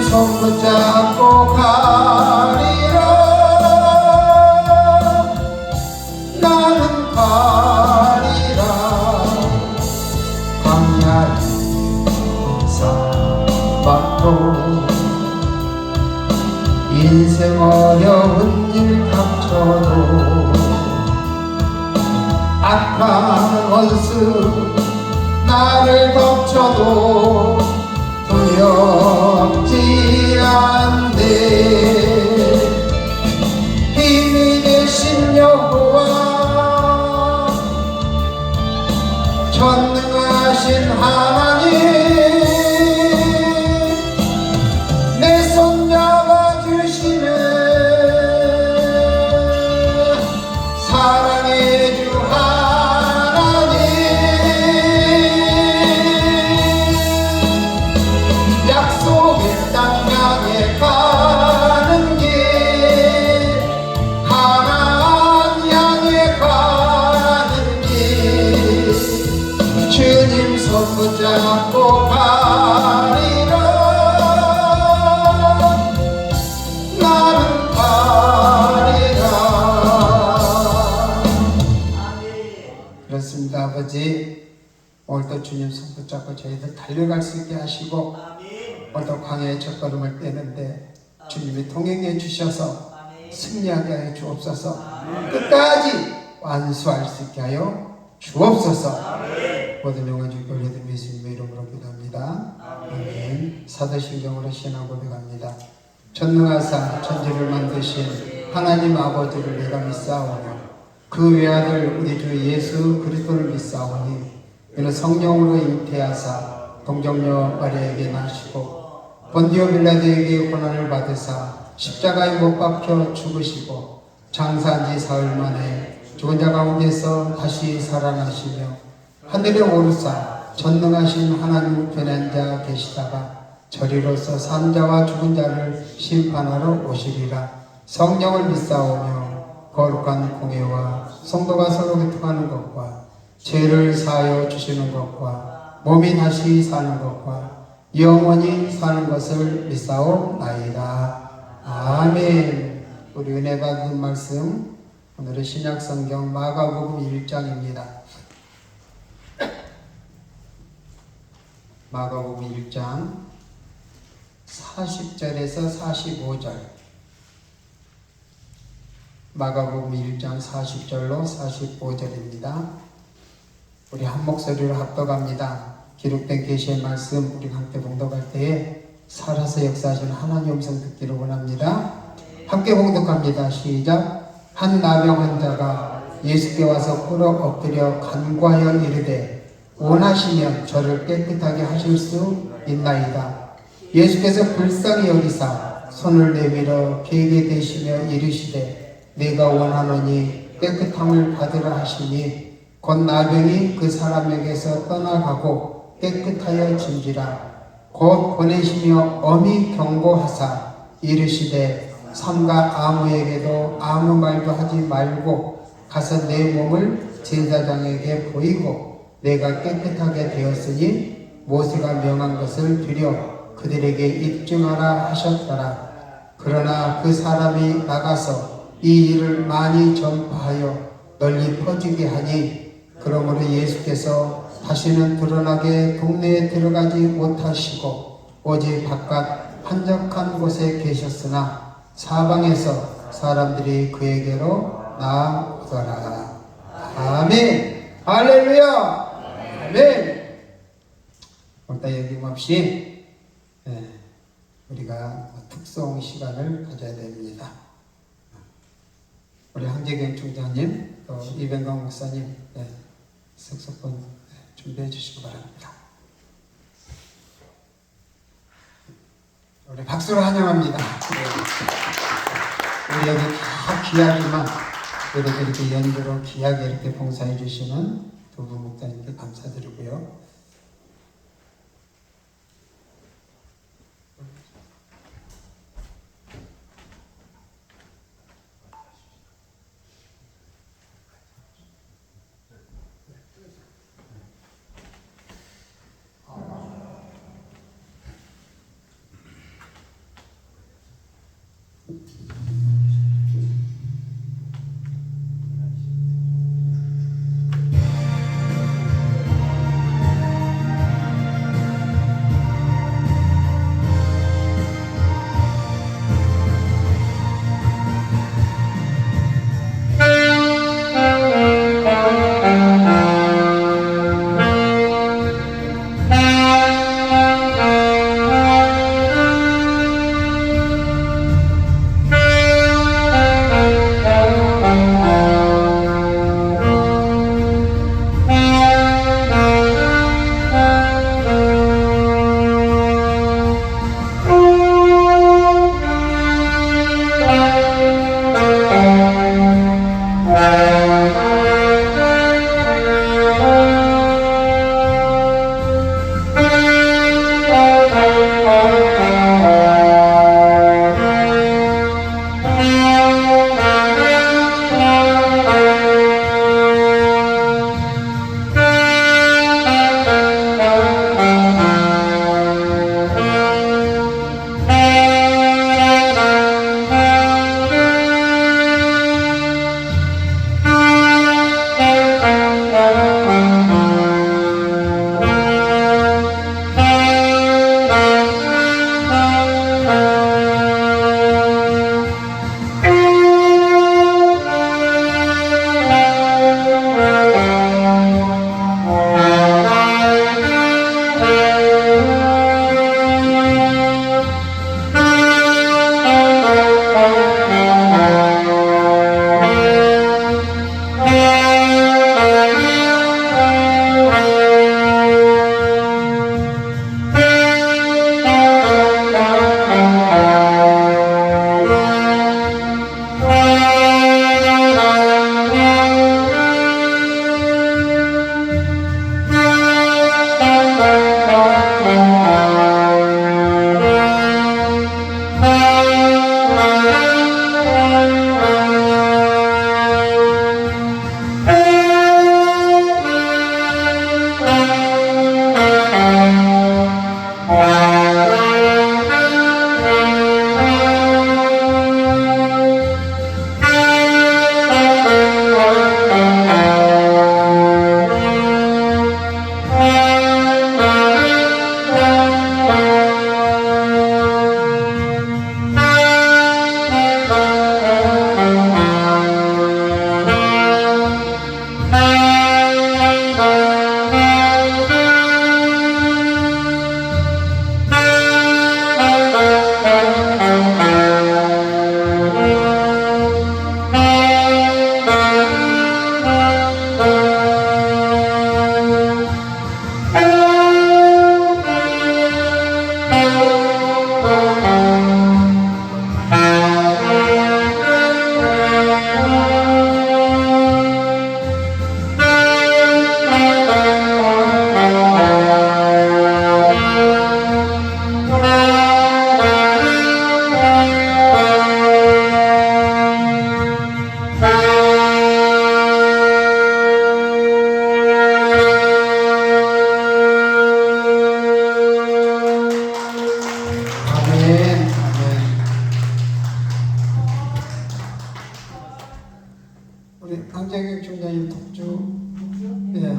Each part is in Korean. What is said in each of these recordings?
손 붙잡고 가리라. 나는 가리라. 광야의 사막도 인생 어려운 일 닥쳐도 악한 원수 나를 덮쳐도 두렵지 않네. 힘이 되신 여호와 전능하신 하나님 내 손 잡아주시네. 사랑의 주 하나님 약속의 땅 향해 가는 길 하나님 향해 가는 길 주님 손 붙잡고 가리라. 나는 가리라. 그렇습니다. 아버지, 오늘도 주님 손 붙잡고 저희들 달려갈 수 있게 하시고 오늘도 광야의 첫걸음을 떼는데 주님이 동행해 주셔서 승리하게 하여 주옵소서. 끝까지 완수할 수 있게 하여 주옵소서. 모든 영광 주께 올려드리며 예수님의 이름으로 기도합니다. 아멘. 사도신경으로 신앙 고백합니다. 전능하사 천지를 만드신 하나님 아버지를 내가 믿사오며 그 외아들 우리 주 예수 그리스도를 믿사오니 이는 성령으로 잉태하사 동정녀 마리아에게 나시고 본디오 빌라도에게 고난을 받으사 십자가에 못 박혀 죽으시고 장사한 지 사흘 만에 죽은 자 가운데서 다시 살아나시며 하늘에 오르사 전능하신 하나님 우편에 앉아 계시다가 저리로서 산 자와 죽은 자를 심판하러 오시리라. 성령을 믿사오며 거룩한 공예와 성도가 서로 교통하는 것과 죄를 사하여 주시는 것과 몸이 다시 사는 것과 영원히 사는 것을 믿사옵나이다. 아멘. 우리 은혜 받은 말씀 오늘은 신약성경 마가복음 1장입니다. 마가복음 1장 40절에서 45절 마가복음 1장 40절로 45절입니다. 우리 한 목소리로 합독합니다. 기록된 계시의 말씀 우리 함께 봉독할 때에 살아서 역사하시는 하나님 음성 듣기를 원합니다. 함께 봉독합니다. 시작. 한 나병 환자가 예수께 와서 꿇어 엎드려 간구하여 이르되 원하시면 저를 깨끗하게 하실 수 있나이다. 예수께서 불쌍히 여기사 손을 내밀어 그에게 대시며 이르시되 내가 원하노니 깨끗함을 받으라 하시니 곧 나병이 그 사람에게서 떠나가고 깨끗하여 진지라. 곧 보내시며 엄히 경고하사 이르시되 삼가 아무에게도 아무 말도 하지 말고 가서 내 몸을 제사장에게 보이고 내가 깨끗하게 되었으니 모세가 명한 것을 드려 그들에게 입증하라 하셨더라. 그러나 그 사람이 나가서 이 일을 많이 전파하여 널리 퍼지게 하니 그러므로 예수께서 다시는 드러나게 동네에 들어가지 못하시고 오직 바깥 한적한 곳에 계셨으나 사방에서 사람들이 그에게로 나아오더라. 아멘. 할렐루야. 아멘. 오늘따라 여김없이 우리가 특송 시간을 가져야 됩니다. 우리 황재경 총장님, 또 이병강 목사님, 색소폰 준비해 주시기 바랍니다. 우리 박수로 환영합니다. 우리 여기 다 귀하지만 그래도 이렇게 연주로 귀하게 이렇게 봉사해 주시는 두 분 목사님께 감사드리고요. 아멘, 아멘. 우리 강재경 총장님 독주. 예.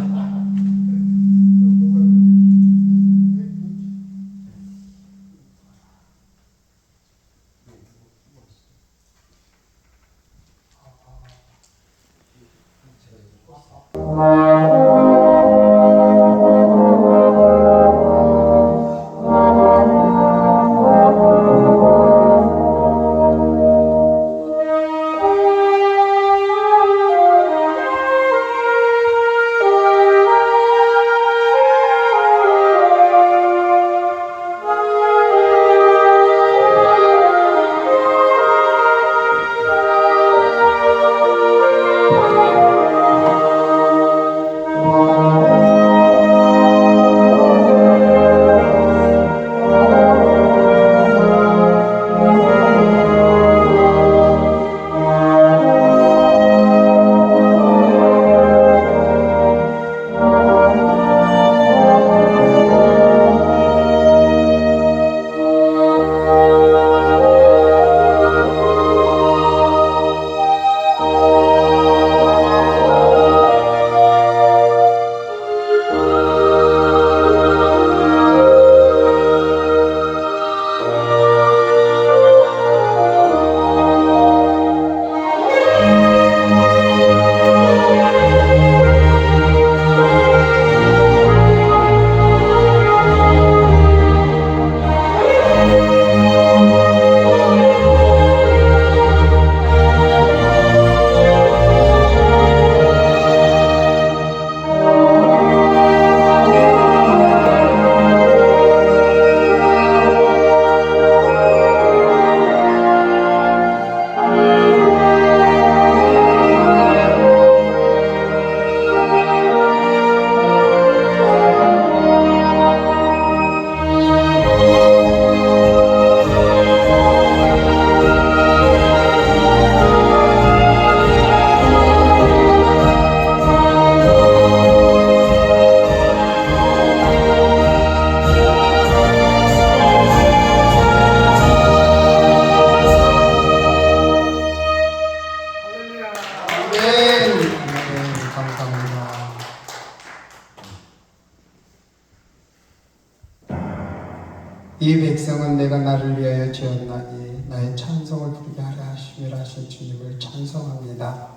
내가 나를 위하여 지었나니 나의 찬송을 부르게 하라 하심이라 하신 주님을 찬송합니다.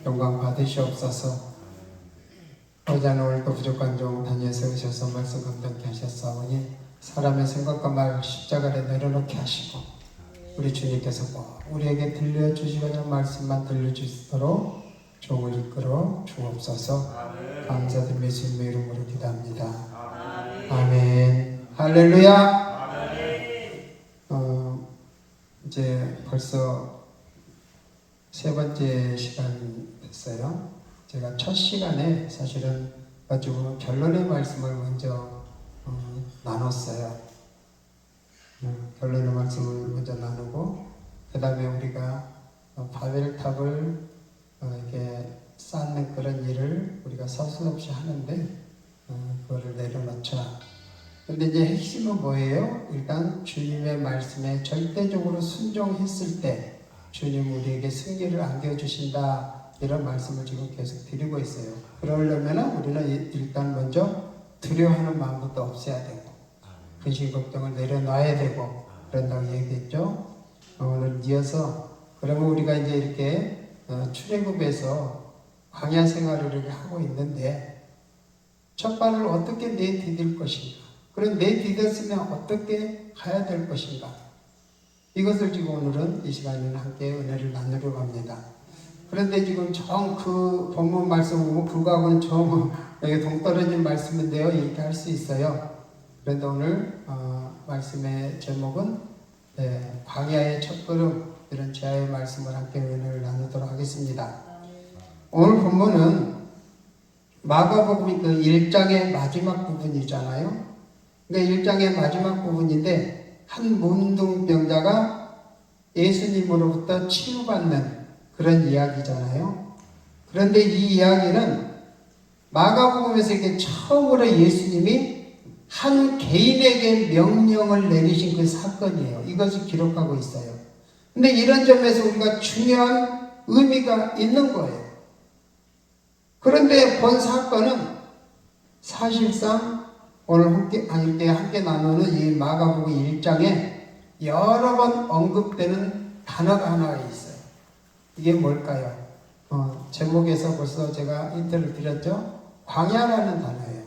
영광 받으시옵소서. 어제는 오늘도 부족한 종 단위에 세우셔서 말씀 감당케 하셨사오니 사람의 생각과 말 십자가에 내려놓게 하시고 우리 주님께서 꼭 우리에게 들려주시는 말씀만 들려주시도록 종을 이끌어 주옵소서. 감사드리며 예수님의 이름으로 기도합니다. 아멘. 할렐루야. 이제 벌써 세 번째 시간이 됐어요. 제가 첫 시간에 사실은 가지고 결론의 말씀을 먼저 나눴어요. 결론의 말씀을 먼저 나누고 그 다음에 우리가 바벨탑을 이렇게 쌓는 그런 일을 우리가 서슴없이 하는데 그거를 내려놓자. 근데 이제 핵심은 뭐예요? 일단 주님의 말씀에 절대적으로 순종했을 때 주님 우리에게 승리를 안겨주신다. 이런 말씀을 지금 계속 드리고 있어요. 그러려면 우리는 일단 먼저 두려워하는 마음부터 없애야 되고 근심 걱정을 내려놔야 되고 그런다고 얘기했죠. 오늘 이어서 그러면 우리가 이제 이렇게 출애굽에서 광야 생활을 이렇게 하고 있는데 첫 발을 어떻게 내디딜 것인가, 그럼 내디뎠으면 어떻게 가야 될 것인가, 이것을 지금 오늘은 이 시간에는 함께 은혜를 나누려고 합니다. 그런데 지금 정 그 본문 말씀하고 그거하고는 좀 여기 동떨어진 말씀인데요. 이렇게 할 수 있어요. 그런데 오늘 말씀의 제목은 광야의 첫걸음, 이런 제아의 말씀을 함께 은혜를 나누도록 하겠습니다. 오늘 본문은 마가복음 그 1장의 마지막 부분이잖아요. 그러니까 1장의 마지막 부분인데 한 문둥병자가 예수님으로부터 치유받는 그런 이야기잖아요. 그런데 이 이야기는 마가복음에서 이렇게 처음으로 예수님이 한 개인에게 명령을 내리신 그 사건이에요. 이것을 기록하고 있어요. 근데 이런 점에서 우리가 중요한 의미가 있는 거예요. 그런데 본 사건은 사실상 오늘 함께 나누는 이 마가복음 1장에 여러 번 언급되는 단어가 하나 있어요. 이게 뭘까요? 제목에서 벌써 제가 힌트를 드렸죠? 광야라는 단어예요.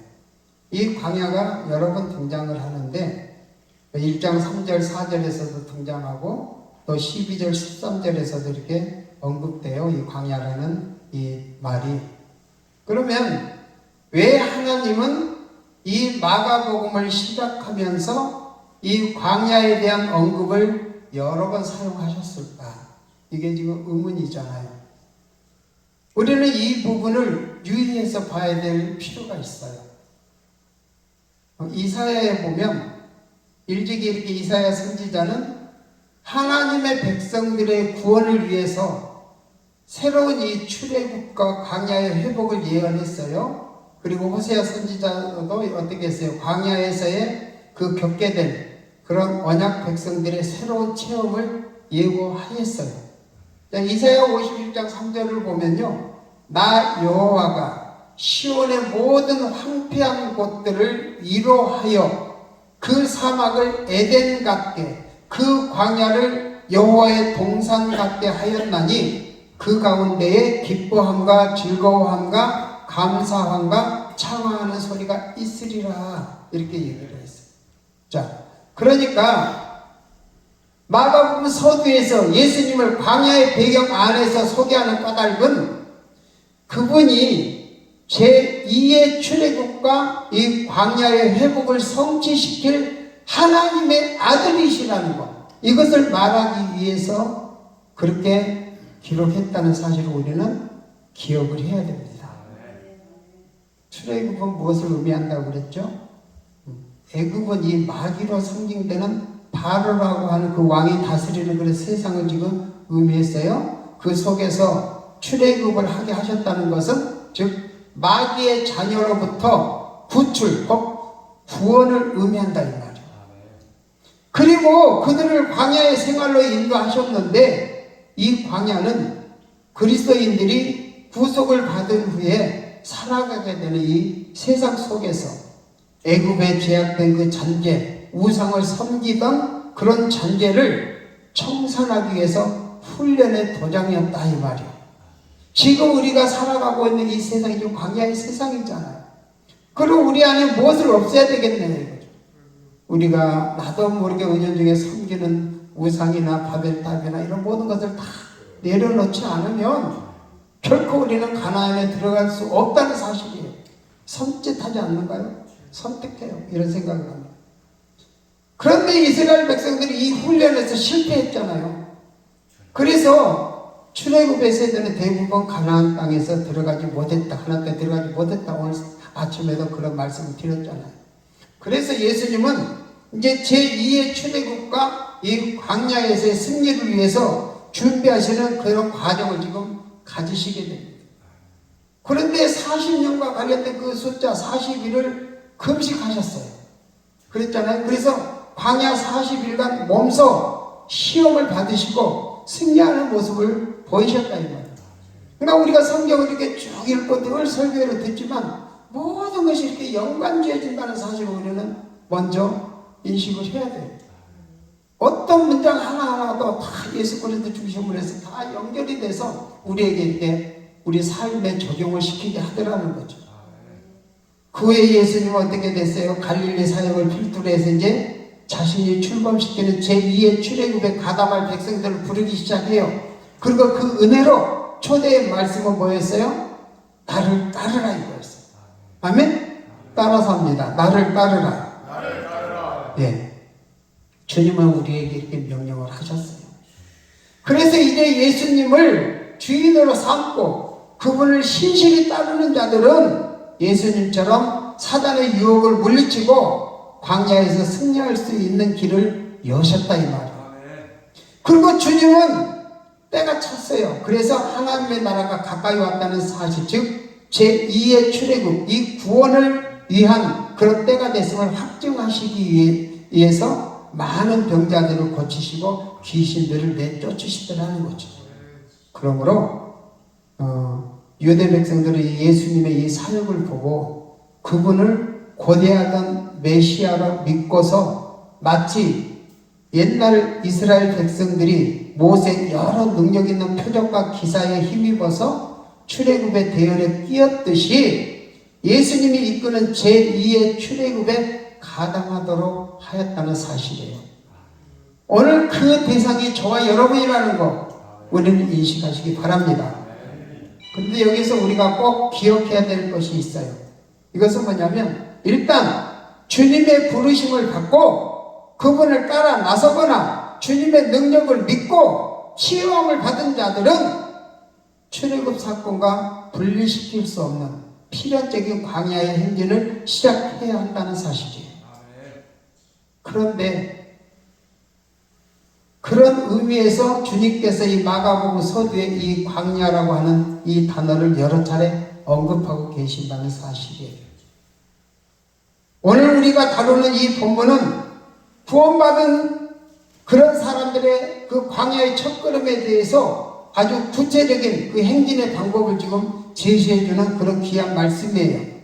이 광야가 여러 번 등장을 하는데 1장 3절 4절에서도 등장하고 또 12절 13절에서도 이렇게 언급돼요. 이 광야라는 이 말이. 그러면 왜 하나님은 이 마가복음을 시작하면서 이 광야에 대한 언급을 여러 번 사용하셨을까? 이게 지금 의문이잖아요. 우리는 이 부분을 유의해서 봐야 될 필요가 있어요. 이사야에 보면 일찍이 이렇게 이사야 선지자는 하나님의 백성들의 구원을 위해서 새로운 이 출애굽과 광야의 회복을 예언했어요. 그리고 호세아 선지자도 어떻게 했어요? 광야에서의 그 겪게 된 그런 언약 백성들의 새로운 체험을 예고하였어요. 이사야 51장 3절을 보면요, 나 여호와가 시온의 모든 황폐한 곳들을 위로하여 그 사막을 에덴 같게 그 광야를 여호와의 동산 같게 하였나니 그 가운데에 기뻐함과 즐거워함과 감사함과 창화하는 소리가 있으리라, 이렇게 얘기를 했어요. 자, 그러니까 마가복음 서두에서 예수님을 광야의 배경 안에서 소개하는 까닭은 그분이 제2의 출애굽과 이 광야의 회복을 성취시킬 하나님의 아들이시라는 것, 이것을 말하기 위해서 그렇게 기록했다는 사실을 우리는 기억을 해야 됩니다. 출애굽은 무엇을 의미한다고 그랬죠? 애굽은 이 마귀로 상징되는 바로라고 하는 그 왕이 다스리는 그런 세상을 지금 의미했어요. 그 속에서 출애굽을 하게 하셨다는 것은 즉 마귀의 자녀로부터 구출, 곧 구원을 의미한다 이 말이에요. 그리고 그들을 광야의 생활로 인도하셨는데 이 광야는 그리스도인들이 구속을 받은 후에 살아가게 되는 이 세상 속에서 애굽에 죄악된 그 잔재, 우상을 섬기던 그런 잔재를 청산하기 위해서 훈련의 도장이었다 이 말이에요. 지금 우리가 살아가고 있는 이 세상이 좀 광야의 세상이잖아요. 그럼 우리 안에 무엇을 없애야 되겠느냐 이거죠. 우리가 나도 모르게 은연중에 섬기는 우상이나 바벨탑이나 이런 모든 것을 다 내려놓지 않으면 결코 우리는 가나안에 들어갈 수 없다는 사실이에요. 섬찟하지 않는가요? 선택해요. 이런 생각을 합니다. 그런데 이스라엘 백성들이 이 훈련에서 실패했잖아요. 그래서 출애굽의 세대는 대부분 가나안 땅에서 들어가지 못했다. 가나안 땅에 들어가지 못했다. 오늘 아침에도 그런 말씀을 드렸잖아요. 그래서 예수님은 이제 제2의 출애굽과 이 광야에서의 승리를 위해서 준비하시는 그런 과정을 지금 가지시게 됩니다. 그런데 40년과 관련된 그 숫자 40일을 금식하셨어요. 그랬잖아요. 그래서 광야 40일간 몸소 시험을 받으시고 승리하는 모습을 보이셨다 이 말이에요. 그러니까 우리가 성경을 이렇게 쭉 읽고 늘 설교를 듣지만 모든 것이 이렇게 연관지어진다는 사실을 우리는 먼저 인식을 해야 돼요. 어떤 문장 하나하나도 다 예수 그리스도 중심으로 해서 다 연결이 돼서 우리에게 이렇게 우리 삶에 적용을 시키게 하더라는 거죠. 그 후에 예수님은 어떻게 됐어요? 갈릴리 사역을 필두로 해서 이제 자신이 출범시키는 제2의 출애굽에 가담할 백성들을 부르기 시작해요. 그리고 그 은혜로 초대의 말씀은 뭐였어요? 나를 따르라 이거였어요. 아멘? 따라서 합니다. 나를 따르라. 나를 따르라. 예. 주님은 우리에게 이렇게 명령을 하셨어요. 그래서 이제 예수님을 주인으로 삼고 그분을 신실히 따르는 자들은 예수님처럼 사단의 유혹을 물리치고 광야에서 승리할 수 있는 길을 여셨다 이 말이에요. 그리고 주님은 때가 찼어요. 그래서 하나님의 나라가 가까이 왔다는 사실, 즉 제2의 출애굽, 이 구원을 위한 그런 때가 됐음을 확증하시기 위해서 많은 병자들을 고치시고 귀신들을 내쫓으시더라는 거죠. 그러므로 유대 백성들은 예수님의 이 사역을 보고 그분을 고대하던 메시아로 믿고서 마치 옛날 이스라엘 백성들이 모세의 여러 능력 있는 표적과 기사에 힘입어서 출애굽의 대열에 끼었듯이 예수님이 이끄는 제2의 출애굽에 가담하도록 하였다는 사실이에요. 오늘 그 대상이 저와 여러분이라는 거 우리는 인식하시기 바랍니다. 그런데 여기서 우리가 꼭 기억해야 될 것이 있어요. 이것은 뭐냐면 일단 주님의 부르심을 받고 그분을 따라 나서거나 주님의 능력을 믿고 치유함을 받은 자들은 출애굽 사건과 분리시킬 수 없는 필연적인 광야의 행진을 시작해야 한다는 사실이에요. 그런데 그런 의미에서 주님께서 이 마가복음 서두에 이 광야라고 하는 이 단어를 여러 차례 언급하고 계신다는 사실이에요. 오늘 우리가 다루는 이 본문은 구원받은 그런 사람들의 그 광야의 첫걸음에 대해서 아주 구체적인 그 행진의 방법을 지금 제시해주는 그런 귀한 말씀이에요.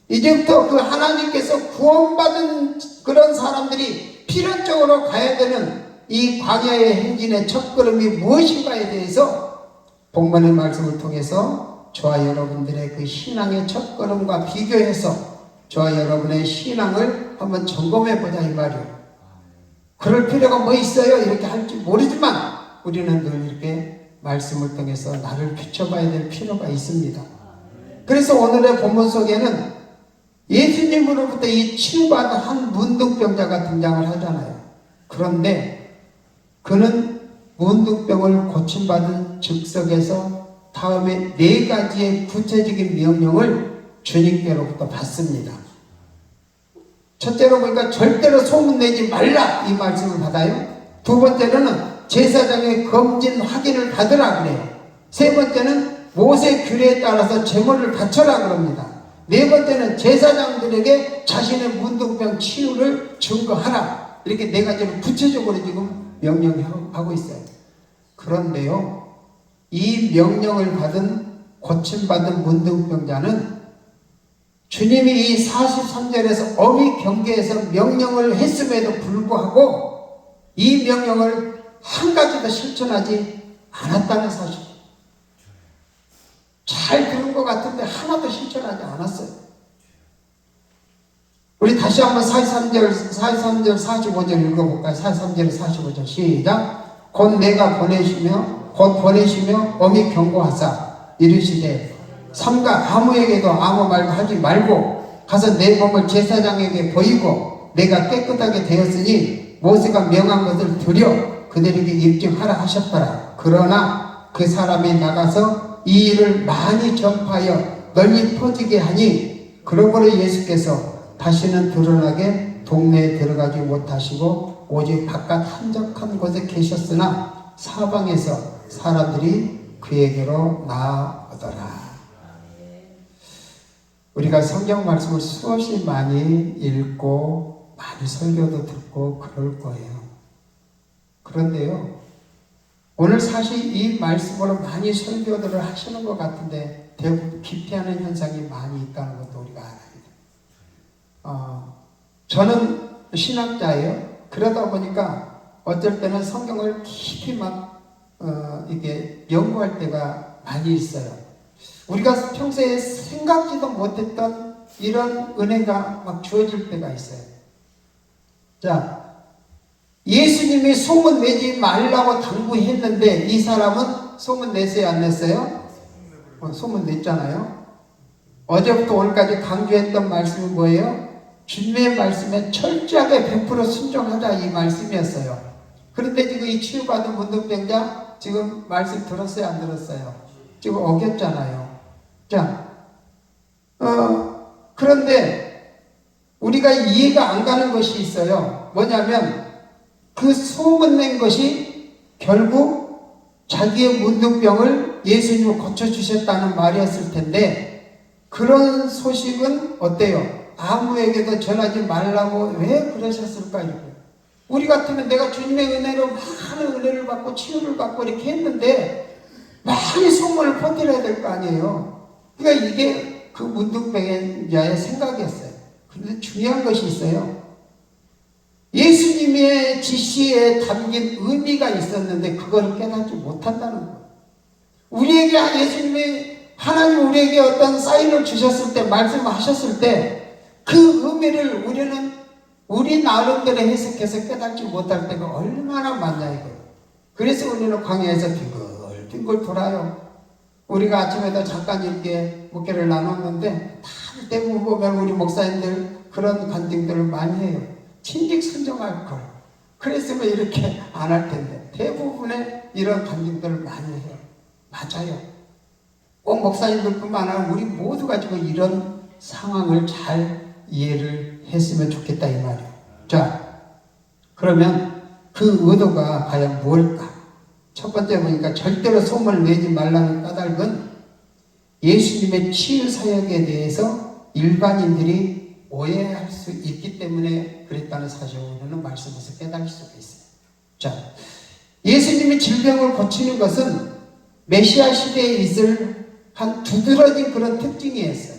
이제부터 그 하나님께서 구원받은 그런 사람들이 필연적으로 가야 되는 이 광야의 행진의 첫걸음이 무엇인가에 대해서 본문의 말씀을 통해서 저와 여러분들의 그 신앙의 첫걸음과 비교해서 저와 여러분의 신앙을 한번 점검해보자 이 말이에요. 그럴 필요가 뭐 있어요? 이렇게 할지 모르지만 우리는 늘 이렇게 말씀을 통해서 나를 비춰봐야 될 필요가 있습니다. 그래서 오늘의 본문 속에는 예수님으로부터 이 치유받은 한 문둥병자가 등장을 하잖아요. 그런데 그는 문둥병을 고침받은 즉석에서 다음에 4가지의 구체적인 명령을 주님께로부터 받습니다. 첫째로 보니까 절대로 소문내지 말라 이 말씀을 받아요. 두 번째로는 제사장의 검진 확인을 받으라 그래요. 세 번째는 모세 규례에 따라서 제물을 바쳐라 그럽니다. 네 번째는 제사장들에게 자신의 문둥병 치유를 증거하라. 이렇게 4가지를 구체적으로 지금 명령하고 있어요. 그런데요, 이 명령을 받은 고침받은 문둥병자는 주님이 이 43절에서 엄히 경계해서 명령을 했음에도 불구하고 이 명령을 한 가지도 실천하지 않았다는 사실. 잘 들은 것 같은데 하나도 실천하지 않았어요. 우리 다시 한번 43절 45절 읽어볼까요? 43절 45절 시작. 곧 보내시며 엄히 경고하사 이르시되 삼가 아무에게도 아무 말도 하지 말고 가서 내 몸을 제사장에게 보이고 내가 깨끗하게 되었으니 모세가 명한 것을 드려 그들에게 입증하라 하셨더라. 그러나 그 사람이 나가서 이 일을 많이 전파하여 널리 퍼지게 하니 그러므로 예수께서 다시는 드러나게 동네에 들어가지 못하시고 오직 바깥 한적한 곳에 계셨으나 사방에서 사람들이 그에게로 나아오더라. 우리가 성경 말씀을 수없이 많이 읽고 많이 설교도 듣고 그럴 거예요. 그런데요, 오늘 사실 이 말씀으로 많이 설교들을 하시는 것 같은데 대부분 기피하는 현상이 많이 있다는 것도 우리가 알아야 돼요. 저는 신학자예요. 그러다 보니까 어쩔 때는 성경을 깊이 이게 연구할 때가 많이 있어요. 우리가 평소에 생각지도 못했던 이런 은혜가 막 주어질 때가 있어요. 자, 예수님이 소문 내지 말라고 당부했는데 이 사람은 소문 냈어요, 안 냈어요? 소문 냈잖아요. 어제부터 오늘까지 강조했던 말씀은 뭐예요? 주님의 말씀에 철저하게 100% 순종하자 이 말씀이었어요. 그런데 지금 이 치유받은 문둥병자 지금 말씀 들었어요, 안 들었어요? 지금 어겼잖아요. 자, 그런데 우리가 이해가 안 가는 것이 있어요. 뭐냐면 그 소문낸 것이 결국 자기의 문둥병을 예수님을 고쳐주셨다는 말이었을 텐데 그런 소식은 어때요? 아무에게도 전하지 말라고 왜 그러셨을까? 이렇게. 우리 같으면 내가 주님의 은혜로 많은 은혜를 받고 치유를 받고 이렇게 했는데 많이 소문을 퍼뜨려야 될 거 아니에요. 그러니까 이게 그 문둥병자의 생각이었어요. 그런데 중요한 것이 있어요. 예수님의 지시에 담긴 의미가 있었는데 그걸 깨닫지 못한다는 거예요. 우리에게 예수님이 하나님 우리에게 어떤 사인을 주셨을 때 말씀하셨을 때 그 의미를 우리는 우리 나름대로 해석해서 깨닫지 못할 때가 얼마나 많냐 이거예요. 그래서 우리는 광야에서 빙글빙글 돌아요. 우리가 아침에도 잠깐 이렇게 목회를 나눴는데 다들 대부분 보면 우리 목사님들 그런 간증들을 많이 해요. 진직 순종할 걸. 그랬으면 이렇게 안 할 텐데 대부분의 이런 간증들을 많이 해요. 맞아요. 꼭 목사님들뿐만 아니라 우리 모두가 지금 이런 상황을 잘 이해를 했으면 좋겠다 이 말이에요. 자, 그러면 그 의도가 과연 뭘까? 첫 번째 보니까 절대로 소문을 내지 말라는 까닭은 예수님의 치유 사역에 대해서 일반인들이 오해할 수 있기 때문에 그랬다는 사실을 우리는 말씀에서 깨달을 수가 있어요. 자, 예수님이 질병을 고치는 것은 메시아 시대에 있을 한 두드러진 그런 특징이 있어요.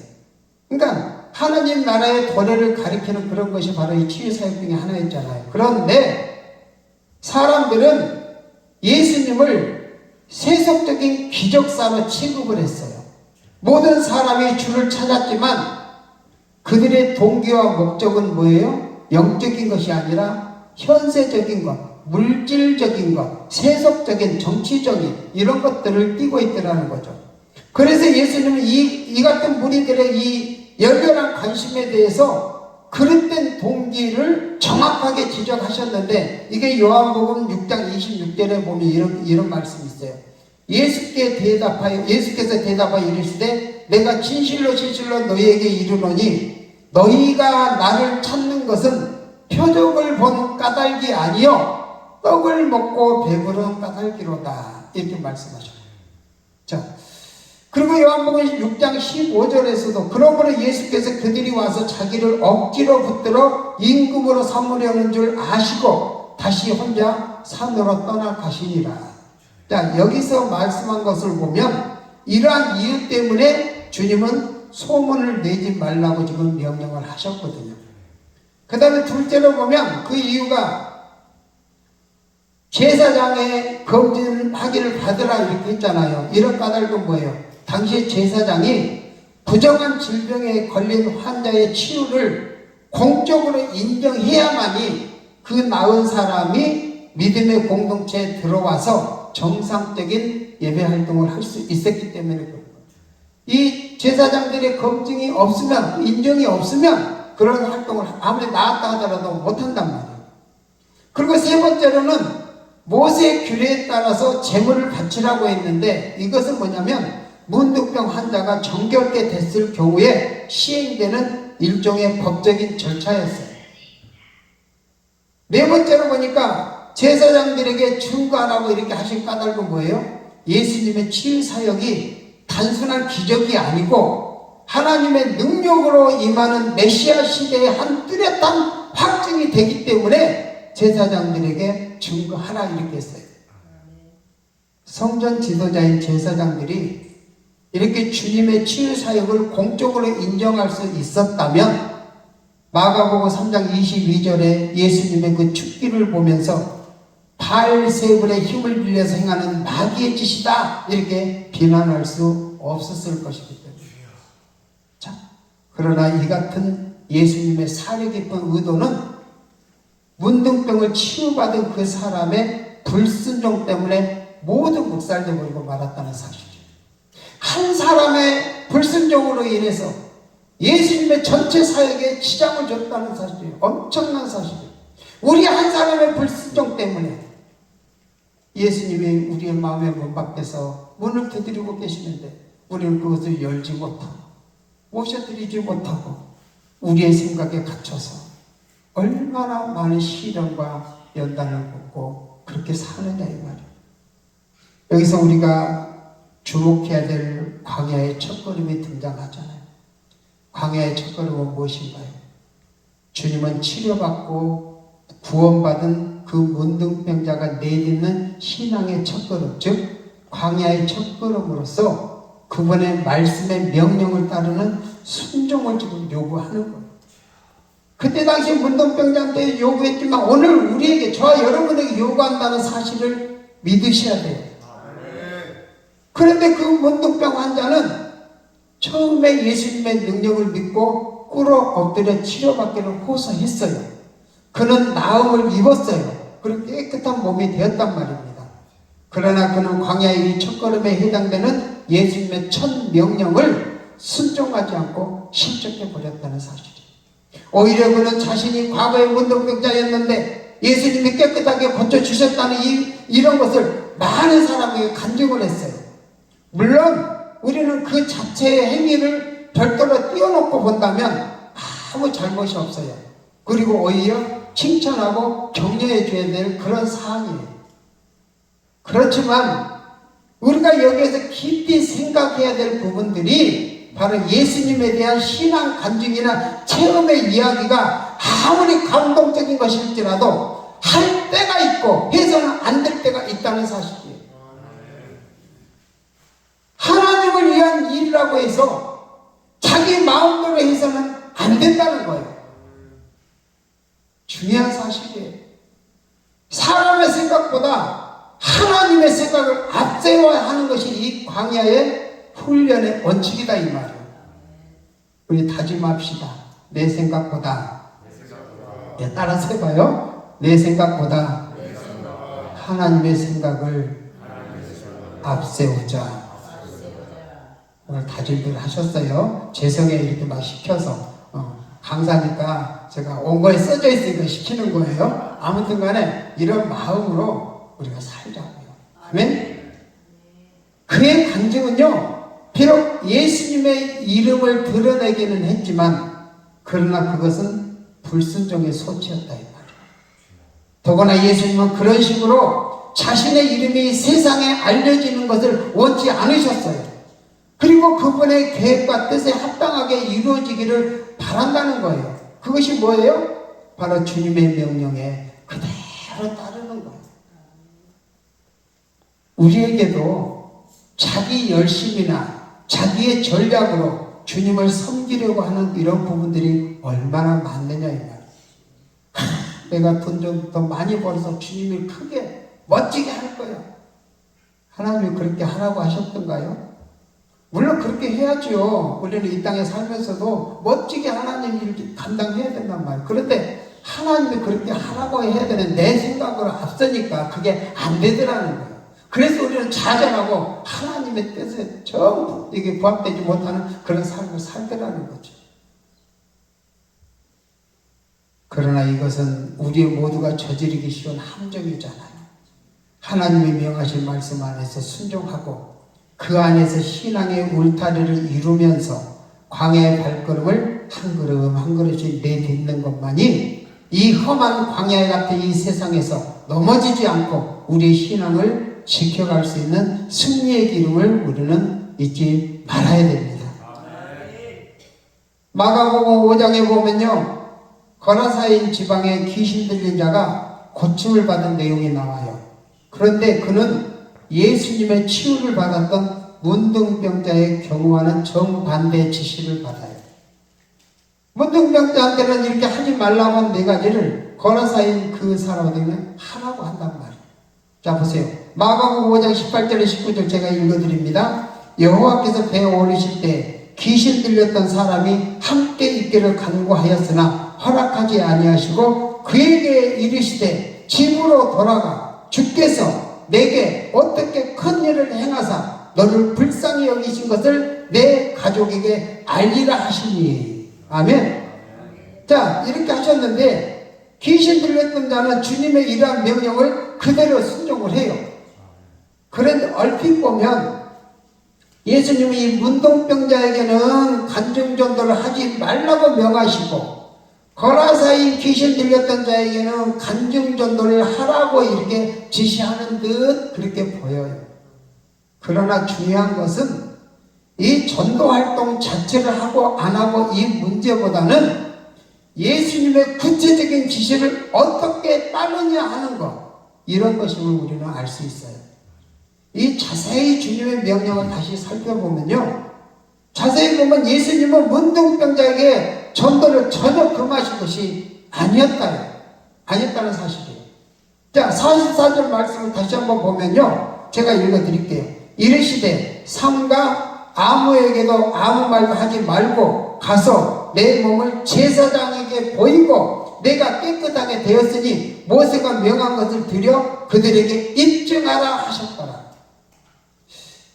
그러니까 하나님 나라의 도래를 가리키는 그런 것이 바로 이 치유사역 중에 하나였잖아요. 그런데 사람들은 예수님을 세속적인 기적사로 취급을 했어요. 모든 사람이 주를 찾았지만 그들의 동기와 목적은 뭐예요? 영적인 것이 아니라 현세적인 것, 물질적인 것, 세속적인, 정치적인 이런 것들을 띠고 있더라는 거죠. 그래서 예수님은 이 같은 무리들의 이 열렬한 관심에 대해서 그릇된 동기를 정확하게 지적하셨는데 이게 요한복음 6장 26절에 보면 이런 말씀이 있어요. 예수께서 대답하여 이르시되 내가 진실로 너희에게 이르노니 너희가 나를 찾는 것은 표적을 본 까닭이 아니요 떡을 먹고 배부른 까닭이로다 이렇게 말씀하셨어요. 자, 그리고 요한복음 6장 15절에서도 그러므로 예수께서 그들이 와서 자기를 억지로 붙들어 임금으로 삼으려는 줄 아시고 다시 혼자 산으로 떠나가시니라. 자, 여기서 말씀한 것을 보면 이러한 이유 때문에 주님은 소문을 내지 말라고 지금 명령을 하셨거든요. 그 다음에 둘째로 보면 그 이유가 제사장의 검진하기를 받으라 이렇게 했잖아요. 이런 까닭은 뭐예요? 당시 제사장이 부정한 질병에 걸린 환자의 치유를 공적으로 인정해야만이 그 나은 사람이 믿음의 공동체에 들어와서 정상적인 예배 활동을 할 수 있었기 때문에 그런 거예요. 이 제사장들의 검증이 없으면, 인정이 없으면 그런 활동을 아무리 나았다 하더라도 못한단 말이에요. 그리고 세 번째로는 모세의 규례에 따라서 제물을 바치라고 했는데, 이것은 뭐냐면 문둥병 환자가 정결케 됐을 경우에 시행되는 일종의 법적인 절차였어요. 네 번째로 보니까 제사장들에게 증거하라고 이렇게 하신 까닭은 뭐예요? 예수님의 치유 사역이 단순한 기적이 아니고 하나님의 능력으로 임하는 메시아 시대의 한 뚜렷한 확증이 되기 때문에 제사장들에게 증거하라 이렇게 했어요. 성전 지도자인 제사장들이 이렇게 주님의 치유 사역을 공적으로 인정할 수 있었다면 마가복음 3장 22절에 예수님의 그 축기를 보면서 바알세불의 힘을 빌려서 행하는 마귀의 짓이다 이렇게 비난할 수 없었을 것이기 때문에. 자, 그러나 이 같은 예수님의 사려 깊은 의도는 문둥병을 치유받은 그 사람의 불순종 때문에 모두 묵살돼 버리고 말았다는 사실이죠. 한 사람의 불순종으로 인해서 예수님의 전체 사역에 지장을 줬다는 사실이에요. 엄청난 사실이에요. 우리 한 사람의 불순종 때문에 예수님이 우리의 마음의 문 밖에서 문을 두드리고 계시는데 우리는 그것을 열지 못하고 모셔드리지 못하고 우리의 생각에 갇혀서 얼마나 많은 시련과 연단을 겪고 그렇게 사느냐 이 말이에요. 여기서 우리가 주목해야 될 광야의 첫걸음이 등장하잖아요. 광야의 첫걸음은 무엇인가요? 주님은 치료받고 구원받은 그 문둥병자가 내딛는 신앙의 첫걸음, 즉 광야의 첫걸음으로서 그분의 말씀의 명령을 따르는 순종을 지금 요구하는 거예요. 그때 당시 문둥병자한테 요구했지만 오늘 우리에게, 저와 여러분에게 요구한다는 사실을 믿으셔야 돼요. 그런데 그 문둥병 환자는 처음에 예수님의 능력을 믿고 꿇어 엎드려 치료받기를 호소했어요. 그는 나음을 입었어요. 그리고 깨끗한 몸이 되었단 말입니다. 그러나 그는 광야의 첫걸음에 해당되는 예수님의 첫 명령을 순종하지 않고 실족해 버렸다는 사실이에요. 오히려 그는 자신이 과거의 문둥병자였는데 예수님이 깨끗하게 고쳐주셨다는 이런 것을 많은 사람에게 간증을 했어요. 물론 우리는 그 자체의 행위를 별도로 띄워놓고 본다면 아무 잘못이 없어요. 그리고 오히려 칭찬하고 격려해 줘야 될 그런 사항이에요. 그렇지만 우리가 여기에서 깊이 생각해야 될 부분들이 바로 예수님에 대한 신앙 간증이나 체험의 이야기가 아무리 감동적인 것일지라도 할 때가 있고 해서는 안 될 때가 있다는 사실이에요. 하나님을 위한 일이라고 해서 자기 마음대로 해서는 안 된다는 거예요. 중요한 사실이에요. 사람의 생각보다 하나님의 생각을 앞세워야 하는 것이 이 광야의 훈련의 원칙이다 이 말이에요. 우리 다짐합시다. 내 생각보다, 따라서 해봐요. 내 생각보다 하나님의 생각을 앞세우자. 오늘 다짐들 하셨어요. 재성에 이렇게 막 시켜서 강사니까 제가 온 거에 써져 있으니까 시키는 거예요. 아무튼 간에 이런 마음으로 우리가 살자고요. 아멘? 그의 간증은요, 비록 예수님의 이름을 드러내기는 했지만 그러나 그것은 불순종의 소치였다 이 말이에요. 더구나 예수님은 그런 식으로 자신의 이름이 세상에 알려지는 것을 원치 않으셨어요. 그리고 그분의 계획과 뜻에 합당하게 이루어지기를 바란다는 거예요. 그것이 뭐예요? 바로 주님의 명령에 그대로 따르는 거예요. 우리에게도 자기 열심이나 자기의 전략으로 주님을 섬기려고 하는 이런 부분들이 얼마나 많느냐 이 말이에요. 내가 돈 좀 더 많이 벌어서 주님을 크게 멋지게 할 거야. 하나님이 그렇게 하라고 하셨던가요? 물론 그렇게 해야죠. 우리는 이 땅에 살면서도 멋지게 하나님 일을 감당해야 된단 말이에요. 그런데 하나님이 그렇게 하라고 해야 되는 내 생각으로 앞서니까 그게 안 되더라는 거예요. 그래서 우리는 좌절하고 하나님의 뜻에 전부 이게 부합되지 못하는 그런 삶을 살더라는 거죠. 그러나 이것은 우리 모두가 저지르기 쉬운 함정이잖아요. 하나님이 명하신 말씀 안에서 순종하고 그 안에서 신앙의 울타리를 이루면서 광야의 발걸음을 한 걸음 한 걸음씩 내딛는 것만이 이 험한 광야 같은 이 세상에서 넘어지지 않고 우리의 신앙을 지켜갈 수 있는 승리의 기름을 우리는 잊지 말아야 됩니다. 마가복음 5장에 보면요, 거라사인 지방의 귀신 들린 자가 고침을 받은 내용이 나와요. 그런데 그는 예수님의 치유를 받았던 문둥병자의 경우와는 정반대 지시를 받아요. 문둥병자한테는 이렇게 하지 말라고 한 4가지를 거라사인 그 사람에게는 하라고 한단 말이에요. 자, 보세요. 마가복음 5장 18절에 19절 제가 읽어드립니다. 여호와께서 배에 오르실 때 귀신 들렸던 사람이 함께 있기를 간구하였으나 허락하지 아니하시고 그에게 이르시되 집으로 돌아가 주께서 내게 어떻게 큰 일을 행하사 너를 불쌍히 여기신 것을 내 가족에게 알리라 하시니. 아멘. 자, 이렇게 하셨는데 귀신 들렸던 자는 주님의 이러한 명령을 그대로 순종을 해요. 그런데 얼핏 보면 예수님이 이 문둥병자에게는 간증전도를 하지 말라고 명하시고 거라사인 귀신 들렸던 자에게는 간증전도를 하라고 이렇게 지시하는 듯 그렇게 보여요. 그러나 중요한 것은 이 전도활동 자체를 하고 안 하고 이 문제보다는 예수님의 구체적인 지시를 어떻게 따르냐 하는 것, 이런 것임을 우리는 알 수 있어요. 이 자세히 주님의 명령을 다시 살펴보면요, 자세히 보면 예수님은 문둥병자에게 전도를 전혀 금하신 것이 아니었다는 사실이에요. 자, 44절 말씀을 다시 한번 보면요, 제가 읽어드릴게요. 이르시되 삼가 아무에게도 아무 말도 하지 말고 가서 내 몸을 제사장에게 보이고 내가 깨끗하게 되었으니 모세가 명한 것을 드려 그들에게 입증하라 하셨더라.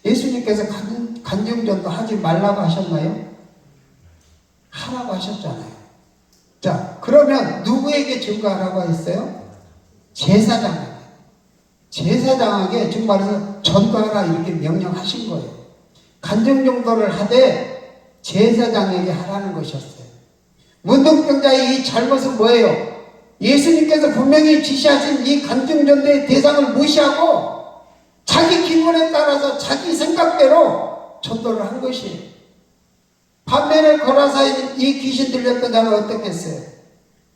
예수님께서 간증전도 하지 말라고 하셨나요? 하라고 하셨잖아요. 자, 그러면 누구에게 증거하라고 했어요? 제사장에게. 제사장에게 지금 말해서 전도하라 이렇게 명령하신 거예요. 간증전도를 하되 제사장에게 하라는 것이었어요. 문둥병자의 이 잘못은 뭐예요? 예수님께서 분명히 지시하신 이 간증전도의 대상을 무시하고 자기 기분에 따라서 자기 생각대로 전도를 한 것이에요. 반면에 거라사인 이 귀신 들렸던 자는 어떻게 했어요?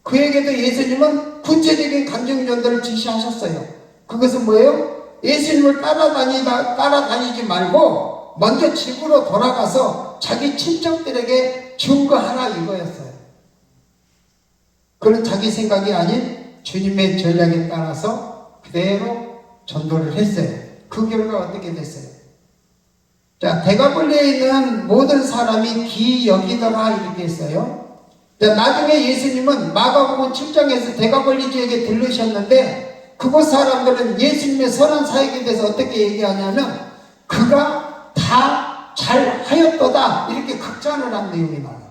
그에게도 예수님은 구체적인 간증전도를 지시하셨어요. 그것은 뭐예요? 예수님을 따라다니지 말고 먼저 집으로 돌아가서 자기 친척들에게 증거하라 이거였어요. 그는 자기 생각이 아닌 주님의 전략에 따라서 그대로 전도를 했어요. 그 결과 어떻게 됐어요? 자, 대가벌리에 있는 모든 사람이 기여기더라 이렇게 했어요. 자, 나중에 예수님은 마가복음 7장에서 대가벌리 지역에 들르셨는데 그곳 사람들은 예수님의 선한 사역에 대해서 어떻게 얘기하냐면 그가 다 잘하였도다 이렇게 극찬을 한 내용이 나와요.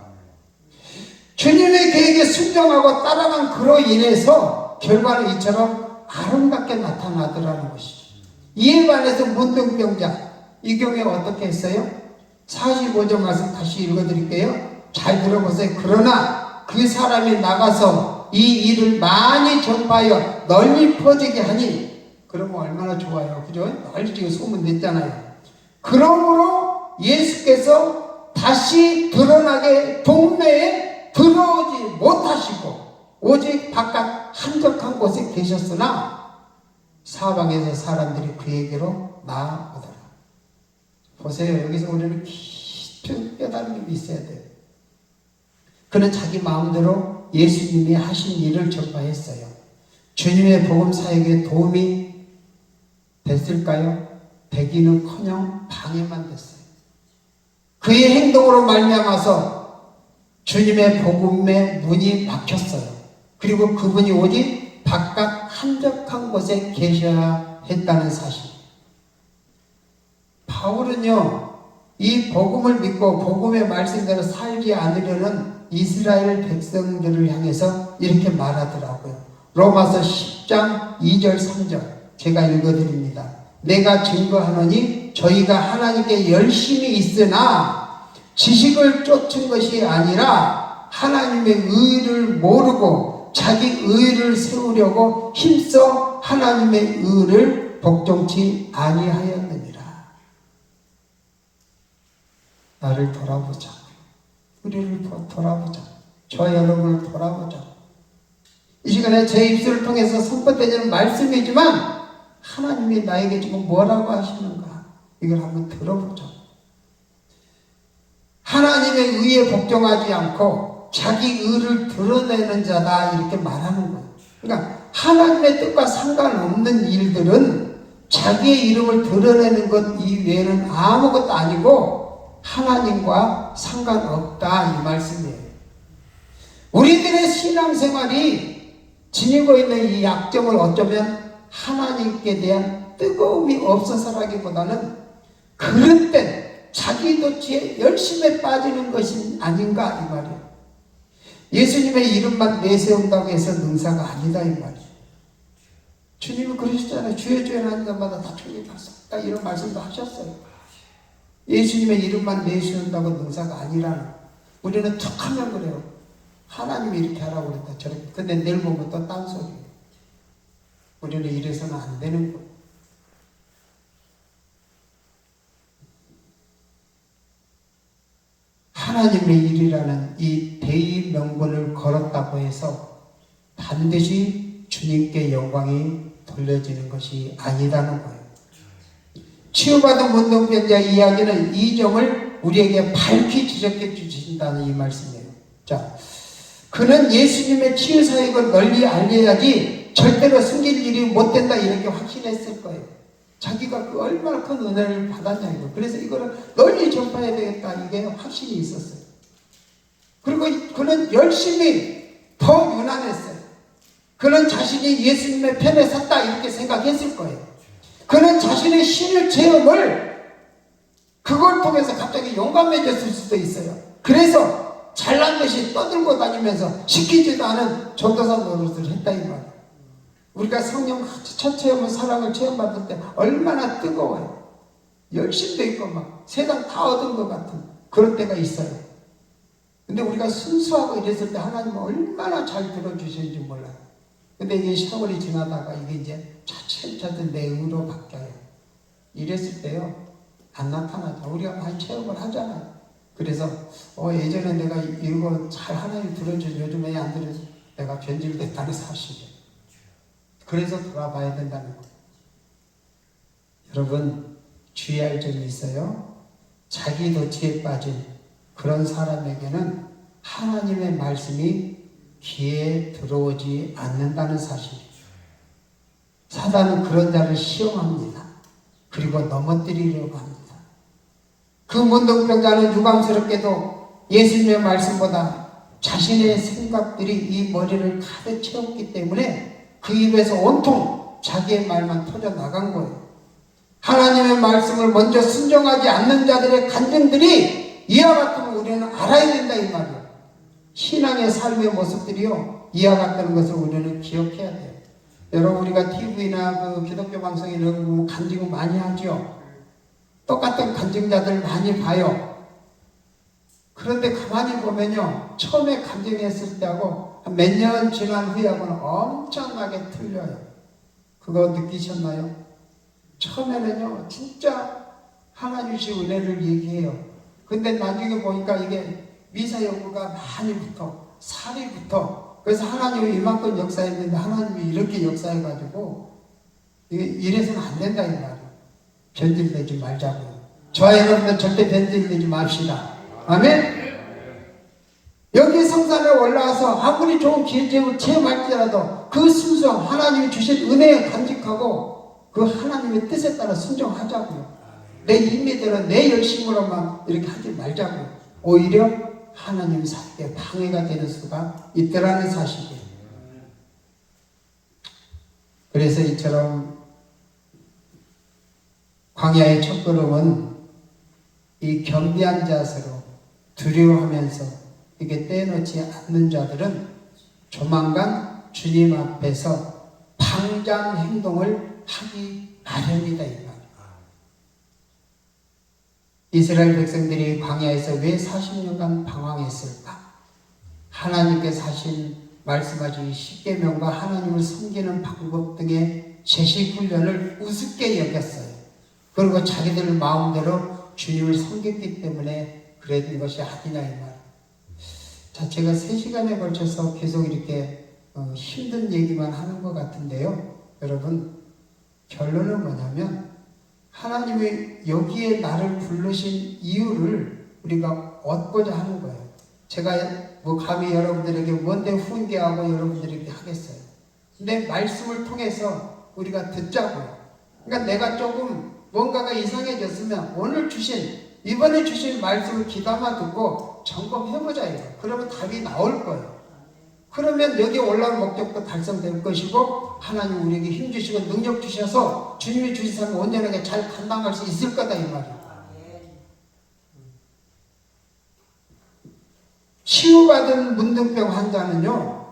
주님의 계획에 순종하고 따라간 그로 인해서 결과는 이처럼 아름답게 나타나더라는 것이죠. 이에 반해서 문둥병자 이 경우에 어떻게 했어요? 45절 말씀 다시 읽어드릴게요. 잘 들어보세요. 그러나 그 사람이 나가서 이 일을 많이 전파하여 널리 퍼지게 하니, 그러면 얼마나 좋아요. 그죠? 널리 지금 소문냈잖아요. 그러므로 예수께서 다시 드러나게 동네에 들어오지 못하시고 오직 바깥 한적한 곳에 계셨으나 사방에서 사람들이 그에게로 나아오더라. 보세요. 여기서 우리는 깊은 깨달음이 있어야 돼요. 그는 자기 마음대로 예수님이 하신 일을 전파했어요. 주님의 복음 사역에 도움이 됐을까요? 되기는커녕 방해만 됐어요. 그의 행동으로 말미암아서 주님의 복음의 문이 막혔어요. 그리고 그분이 오직 바깥 한적한 곳에 계셔야 했다는 사실. 바울은요, 이 복음을 믿고 복음의 말씀대로 살지 않으려는 이스라엘 백성들을 향해서 이렇게 말하더라고요. 로마서 10장 2절 3절 제가 읽어드립니다. 내가 증거하노니 저희가 하나님께 열심히 있으나 지식을 쫓은 것이 아니라 하나님의 의를 모르고 자기 의를 세우려고 힘써 하나님의 의를 복종치 아니하였느니라. 나를 돌아보자. 우리를 돌아보자. 저 여러분을 돌아보자. 이 시간에 제 입술을 통해서 선포되는 말씀이지만 하나님이 나에게 지금 뭐라고 하시는가? 이걸 한번 들어보자. 하나님의 의에 복종하지 않고 자기 의를 드러내는 자다 이렇게 말하는 거예요. 그러니까 하나님의 뜻과 상관없는 일들은 자기의 이름을 드러내는 것 이외에는 아무것도 아니고 하나님과 상관없다 이 말씀이에요. 우리들의 신앙생활이 지니고 있는 이 약점을 어쩌면 하나님께 대한 뜨거움이 없어서라기보다는 그릇 된 자기 도취에 열심히 빠지는 것이 아닌가 이 말이에요. 예수님의 이름만 내세운다고 해서 능사가 아니다 이 말이에요. 주님은 그러셨잖아요. 주여 주여 하는 것마다 다 천국에 갔습니다. 이런 말씀도 하셨어요. 예수님의 이름만 내세운다고 능사가 아니라는. 우리는 툭하면 그래요. 하나님이 이렇게 하라고 그랬다 저렇게. 근데 내일 보면 또 딴소리예요. 우리는 이래서는 안 되는 거예요. 하나님의 일이라는 이 대의 명분을 걸었다고 해서 반드시 주님께 영광이 돌려지는 것이 아니라는 거예요. 치유받은 문둥병자 이야기는 이 점을 우리에게 밝히 지적해 주신다는 이 말씀이에요. 자, 그는 예수님의 치유 사역을 널리 알려야지 절대로 숨길 일이 못 된다 이렇게 확신했을 거예요. 자기가 그 얼마나 큰 은혜를 받았냐 이거. 그래서 이거를 널리 전파해야 되겠다 이게 확신이 있었어요. 그리고 그는 열심히 더 유난했어요. 그는 자신이 예수님의 편에 섰다 이렇게 생각했을 거예요. 그는 자신의 신의 체험을 그걸 통해서 갑자기 용감해졌을 수도 있어요. 그래서 잘난 듯이 떠들고 다니면서 시키지도 않은 전도사 노릇을 했다 이 말이에요. 우리가 성령 첫 체험은 사랑을 체험받을 때 얼마나 뜨거워요. 열심도 있고 막 세상 다 얻은 것 같은 그런 때가 있어요. 근데 우리가 순수하고 이랬을 때 하나님은 얼마나 잘 들어주시는지 몰라요. 근데 이게 세월이 지나다가 이게 이제 차츰차츰 내 의로 바뀌어요. 이랬을 때요 안 나타나죠. 우리가 많이 체험을 하잖아요. 그래서 예전에 내가 이거 잘 하나님 들어주지 요즘 왜 안 들어주지? 내가 변질됐다는 사실이에요. 그래서 돌아봐야 된다는 거예요. 여러분 주의할 점이 있어요. 자기 도취에 빠진 그런 사람에게는 하나님의 말씀이 귀에 들어오지 않는다는 사실이에요. 사단은 그런 자를 시험합니다. 그리고 넘어뜨리려고 합니다. 그 문둥병자는 유감스럽게도 예수님의 말씀보다 자신의 생각들이 이 머리를 가득 채웠기 때문에 그 입에서 온통 자기의 말만 터져나간 거예요. 하나님의 말씀을 먼저 순종하지 않는 자들의 간증들이 이와 같으면 우리는 알아야 된다 이 말이에요. 신앙의 삶의 모습들이요 이와 같다는 것을 우리는 기억해야 돼요. 여러분 우리가 TV나 그 기독교 방송에 보면 간증을 많이 하죠. 똑같은 간증자들 많이 봐요. 그런데 가만히 보면요 처음에 간증했을 때하고 몇 년 지난 후에하고는 엄청나게 틀려요. 그거 느끼셨나요? 처음에는요 진짜 하나님 주신 은혜를 얘기해요. 근데 나중에 보니까 이게 미사 여부가 많이 붙어 살이 붙어. 그래서 하나님이 이만큼 역사했는데 하나님이 이렇게 역사해가지고 이래서는 안 된다 이 말이에요. 변질되지 말자고요. 저와 여러분들 절대 변질되지 맙시다. 아멘. 여기 성산에 올라와서 아무리 좋은 기회를 체험할지라도 그 순수함 하나님이 주신 은혜에 간직하고 그 하나님의 뜻에 따라 순종하자고요. 내 임의대로 내 열심으로만 이렇게 하지 말자고요. 오히려 하나님 사역에 방해가 되는 수가 있더라는 사실이에요. 그래서 이처럼 광야의 첫걸음은 이 겸비한 자세로 두려워하면서 이게 떼놓지 않는 자들은 조만간 주님 앞에서 방장 행동을 하기 마련이다 이 말이에요. 이스라엘 백성들이 광야에서 왜 40년간 방황했을까? 하나님께서 하신 말씀하신 십계명과 하나님을 섬기는 방법 등의 제시 훈련을 우습게 여겼어요. 그리고 자기들 마음대로 주님을 섬겼기 때문에 그랬던 것이 아니냐 이 말. 자, 제가 3시간에 걸쳐서 계속 이렇게 힘든 얘기만 하는 것 같은데요. 여러분, 결론은 뭐냐면 하나님이 여기에 나를 부르신 이유를 우리가 얻고자 하는 거예요. 제가 감히 여러분들에게 뭔데 훈계하고 여러분들에게 하겠어요. 근데 말씀을 통해서 우리가 듣자고요. 그러니까 내가 조금 뭔가가 이상해졌으면 이번에 주신 말씀을 귀담아 듣고 점검해보자 이거. 그러면 답이 나올 거예요. 그러면 여기 올라온 목적도 달성될 것이고 하나님 우리에게 힘 주시고 능력 주셔서 주님이 주신 삶을 온전하게 잘 감당할 수 있을 거다 이 말이에요. 치유받은 문둥병 환자는요,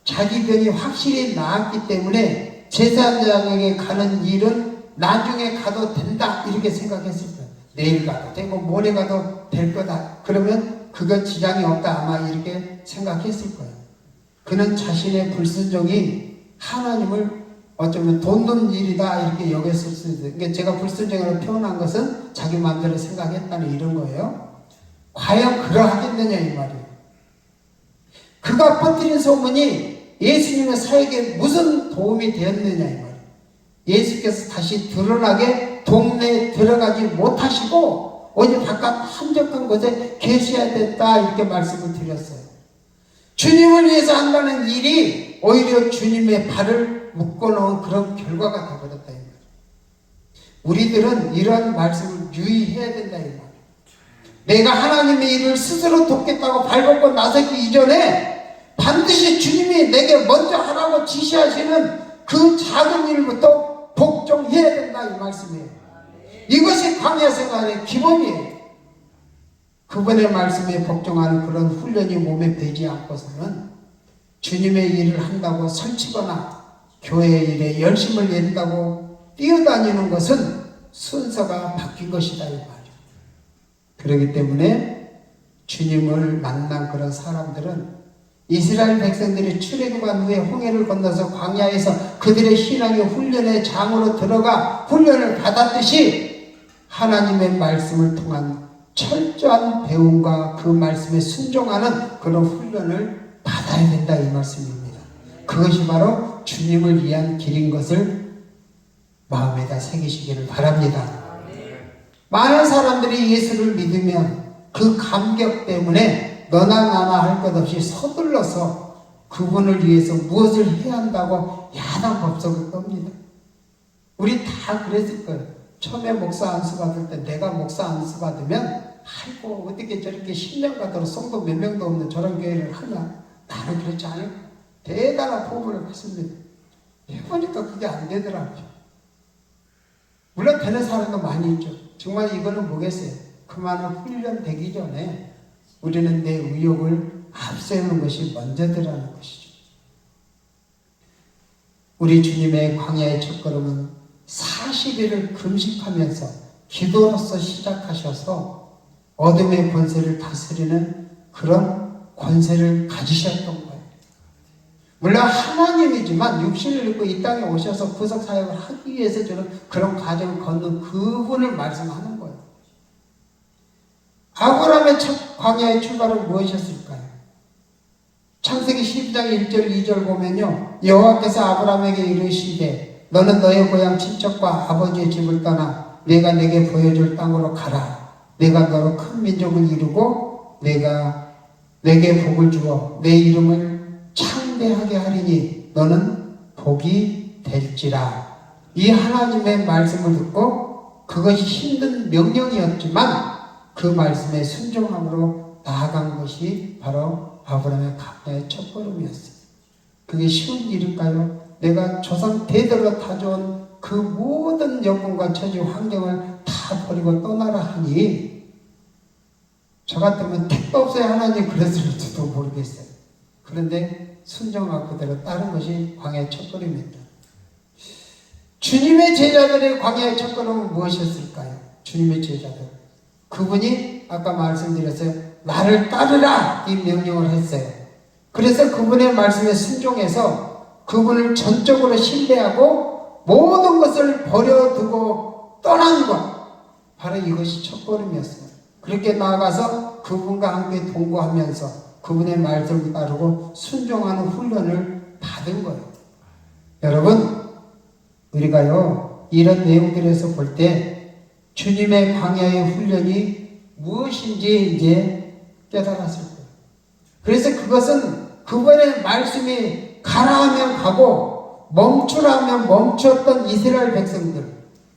자기 병이 확실히 나았기 때문에 제사장에게 가는 일은 나중에 가도 된다 이렇게 생각했을 거예요. 내일 가도 되고 모레 가도 될 거다. 그러면 그거 지장이 없다 아마 이렇게 생각했을 거예요. 그는 자신의 불순종이 하나님을 어쩌면 돕는 일이다 이렇게 여겼을 수도 있어요. 그러니까 제가 불순종으로 표현한 것은 자기 마음대로 생각했다는 이런 거예요. 과연 그러하겠느냐 이 말이에요. 그가 퍼뜨린 소문이 예수님의 사역에 무슨 도움이 되었느냐 이 말이에요. 예수께서 다시 드러나게 동네에 들어가지 못하시고 오직 바깥 한적한 곳에 계셔야 됐다 이렇게 말씀을 드렸어요. 주님을 위해서 한다는 일이 오히려 주님의 발을 묶어놓은 그런 결과가 되어버렸다 이 말이에요. 우리들은 이러한 말씀을 유의해야 된다 이 말이에요. 내가 하나님의 일을 스스로 돕겠다고 발벗고 나서기 이전에 반드시 주님이 내게 먼저 하라고 지시하시는 그 작은 일부터 복종해야 된다 이 말씀이에요. 이것이 광야 생활의 기본이에요. 그분의 말씀에 복종하는 그런 훈련이 몸에 배지 않고서는 주님의 일을 한다고 설치거나 교회 일에 열심을 낸다고 뛰어다니는 것은 순서가 바뀐 것이다 이 말이에요. 그렇기 때문에 주님을 만난 그런 사람들은 이스라엘 백성들이 출애굽한 후에 홍해를 건너서 광야에서 그들의 신앙의 훈련의 장으로 들어가 훈련을 받았듯이 하나님의 말씀을 통한 철저한 배움과 그 말씀에 순종하는 그런 훈련을 받아야 된다 이 말씀입니다. 그것이 바로 주님을 위한 길인 것을 마음에다 새기시기를 바랍니다. 많은 사람들이 예수를 믿으면 그 감격 때문에 너나 나나 할 것 없이 서둘러서 그분을 위해서 무엇을 해야 한다고 야단 법석을 떱니다. 우리 다 그랬을 거예요. 처음에 목사 안수 받을 때 내가 목사 안수 받으면 아이고 어떻게 저렇게 10년 가도록 성도 몇 명도 없는 저런 교회를 하냐. 나는 그렇지 않을 거예요. 대단한 포부를 했습니다. 해보니까 그게 안 되더라고요. 물론 되는 사람도 많이 있죠. 정말 이거는 뭐겠어요? 그만한 훈련 되기 전에 우리는 내 의욕을 앞세우는 것이 먼저더라는 것이죠. 우리 주님의 광야의 첫걸음은 40일을 금식하면서 기도로서 시작하셔서 어둠의 권세를 다스리는 그런 권세를 가지셨던 거예요. 물론 하나님이지만 육신을 입고 이 땅에 오셔서 구속 사역을 하기 위해서 저는 그런 과정을 걷는 그분을 말씀하는 거예요. 아브라함의 첫 광야의 출발은 무엇이었을까요? 창세기 12장 1절 2절 보면요, 여호와께서 아브라함에게 이르시되 너는 너의 고향 친척과 아버지의 집을 떠나 내가 내게 보여줄 땅으로 가라. 내가 너로 큰 민족을 이루고 내가 내게 복을 주어 내 이름을 창대하게 하리니 너는 복이 될지라. 이 하나님의 말씀을 듣고 그것이 힘든 명령이었지만 그 말씀에 순종함으로 나아간 것이 바로 아브라함의 강야의 첫걸음이었어요. 그게 쉬운 일일까요? 내가 조상 대대로 타져온 그 모든 여건과 처지 환경을 다 버리고 떠나라 하니 저 같으면 택도 없어야 하나님 그랬을지도 모르겠어요. 그런데 순종하고 그대로 따른 것이 광야의 첫걸음입니다. 주님의 제자들의 광야의 첫걸음은 무엇이었을까요? 주님의 제자들, 그분이 아까 말씀드렸어요. 나를 따르라 이 명령을 했어요. 그래서 그분의 말씀에 순종해서 그분을 전적으로 신뢰하고 모든 것을 버려두고 떠난 것, 바로 이것이 첫걸음이었어요. 그렇게 나아가서 그분과 함께 동거하면서 그분의 말씀을 따르고 순종하는 훈련을 받은 거예요. 여러분, 우리가요 이런 내용들에서 볼 때 주님의 광야의 훈련이 무엇인지 이제 깨달았을 거예요. 그래서 그것은 그분의 말씀이 가라 하면 가고 멈추라 하면 멈췄던 이스라엘 백성들,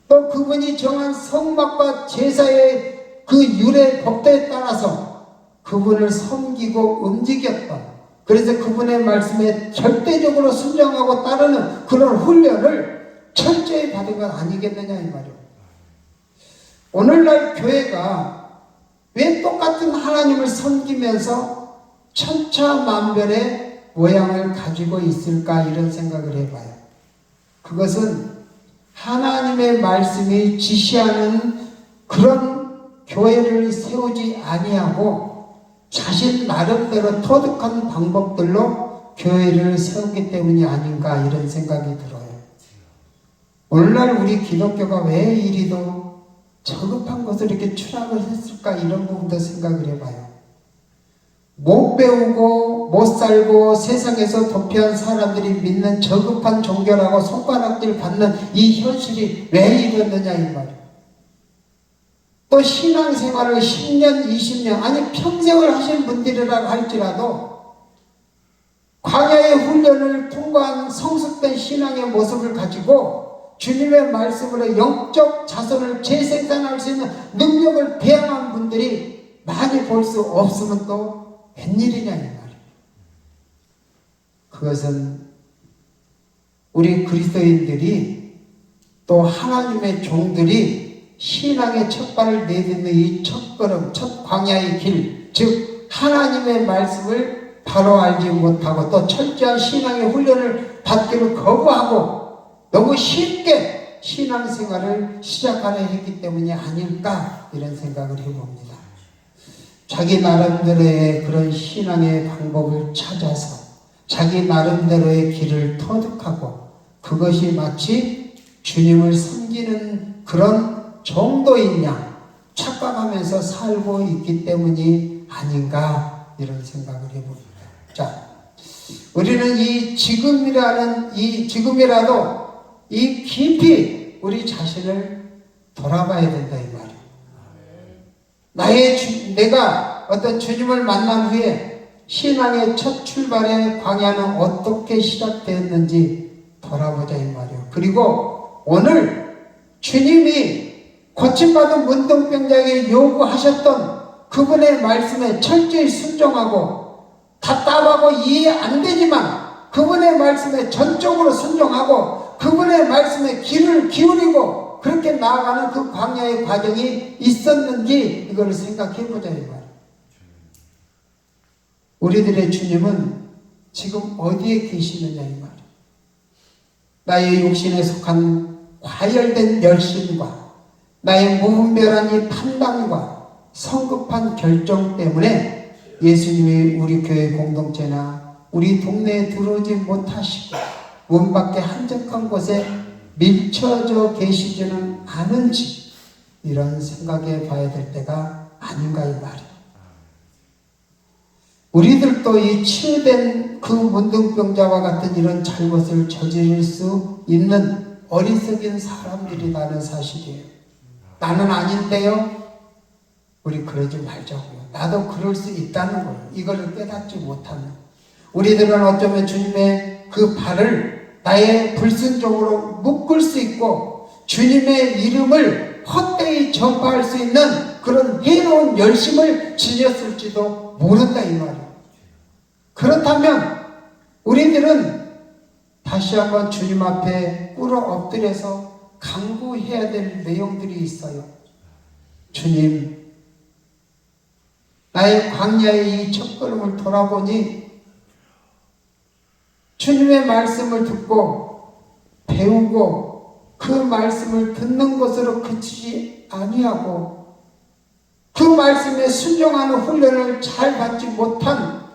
또 그분이 정한 성막과 제사의 그 율의 법도에 따라서 그분을 섬기고 움직였던, 그래서 그분의 말씀에 절대적으로 순종하고 따르는 그런 훈련을 철저히 받은 건 아니겠느냐 이 말이에요. 오늘날 교회가 왜 똑같은 하나님을 섬기면서 천차만별의 모양을 가지고 있을까 이런 생각을 해봐요. 그것은 하나님의 말씀이 지시하는 그런 교회를 세우지 아니하고 자신 나름대로 터득한 방법들로 교회를 세우기 때문이 아닌가 이런 생각이 들어요. 오늘날 우리 기독교가 왜 이리도 저급한 것을 이렇게 추락을 했을까 이런 부분도 생각을 해봐요. 못 배우고 못 살고 세상에서 도피한 사람들이 믿는 저급한 종교라고 손가락질 받는 이 현실이 왜 이러느냐 이 말이에요. 또 신앙생활을 10년 20년 아니 평생을 하신 분들이라고 할지라도 광야의 훈련을 통과한 성숙된 신앙의 모습을 가지고 주님의 말씀으로 영적 자손을 재생산할 수 있는 능력을 배양한 분들이 많이 볼 수 없으면 또 웬일이냐 이 말이에요. 그것은 우리 그리스도인들이 또 하나님의 종들이 신앙의 첫 발을 내딛는 이 첫걸음, 첫 광야의 길, 즉 하나님의 말씀을 바로 알지 못하고 또 철저한 신앙의 훈련을 받기를 거부하고 너무 쉽게 신앙생활을 시작하려 했기 때문이 아닐까 이런 생각을 해봅니다. 자기 나름대로의 그런 신앙의 방법을 찾아서 자기 나름대로의 길을 터득하고 그것이 마치 주님을 섬기는 그런 정도인 양 착각하면서 살고 있기 때문이 아닌가 이런 생각을 해봅니다. 자, 우리는 이 지금이라도 이 깊이 우리 자신을 돌아봐야 된다 이 말이에요. 내가 어떤 주님을 만난 후에 신앙의 첫 출발의 광야는 어떻게 시작되었는지 돌아보자 이 말이에요. 그리고 오늘 주님이 고침받은 문둥병자에게 요구하셨던 그분의 말씀에 철저히 순종하고 답답하고 이해 안 되지만 그분의 말씀에 전적으로 순종하고 그분의 말씀에 귀를 기울이고 그렇게 나아가는 그 광야의 과정이 있었는지 이걸 생각해보자 이 말이에요. 우리들의 주님은 지금 어디에 계시느냐 이 말이에요. 나의 욕심에 속한 과열된 열심과 나의 무분별한 이 판단과 성급한 결정 때문에 예수님이 우리 교회 공동체나 우리 동네에 들어오지 못하시고 문 밖에 한적한 곳에 밀쳐져 계시지는 않은지 이런 생각해 봐야 될 때가 아닌가 이 말이에요. 우리들도 이 치유된 그 문둥병자와 같은 이런 잘못을 저지를 수 있는 어리석은 사람들이라는 사실이에요. 나는 아닌데요? 우리 그러지 말자고요. 나도 그럴 수 있다는 거예요. 이걸 깨닫지 못하는. 우리들은 어쩌면 주님의 그 발을 나의 불순종으로 묶을 수 있고 주님의 이름을 헛되이 전파할 수 있는 그런 해로운 열심을 지녔을지도 모른다 이 말이에요. 그렇다면 우리들은 다시 한번 주님 앞에 꿇어 엎드려서 간구해야 될 내용들이 있어요. 주님, 나의 광야의 이 첫걸음을 돌아보니 주님의 말씀을 듣고 배우고 그 말씀을 듣는 것으로 그치지 아니하고 그 말씀에 순종하는 훈련을 잘 받지 못한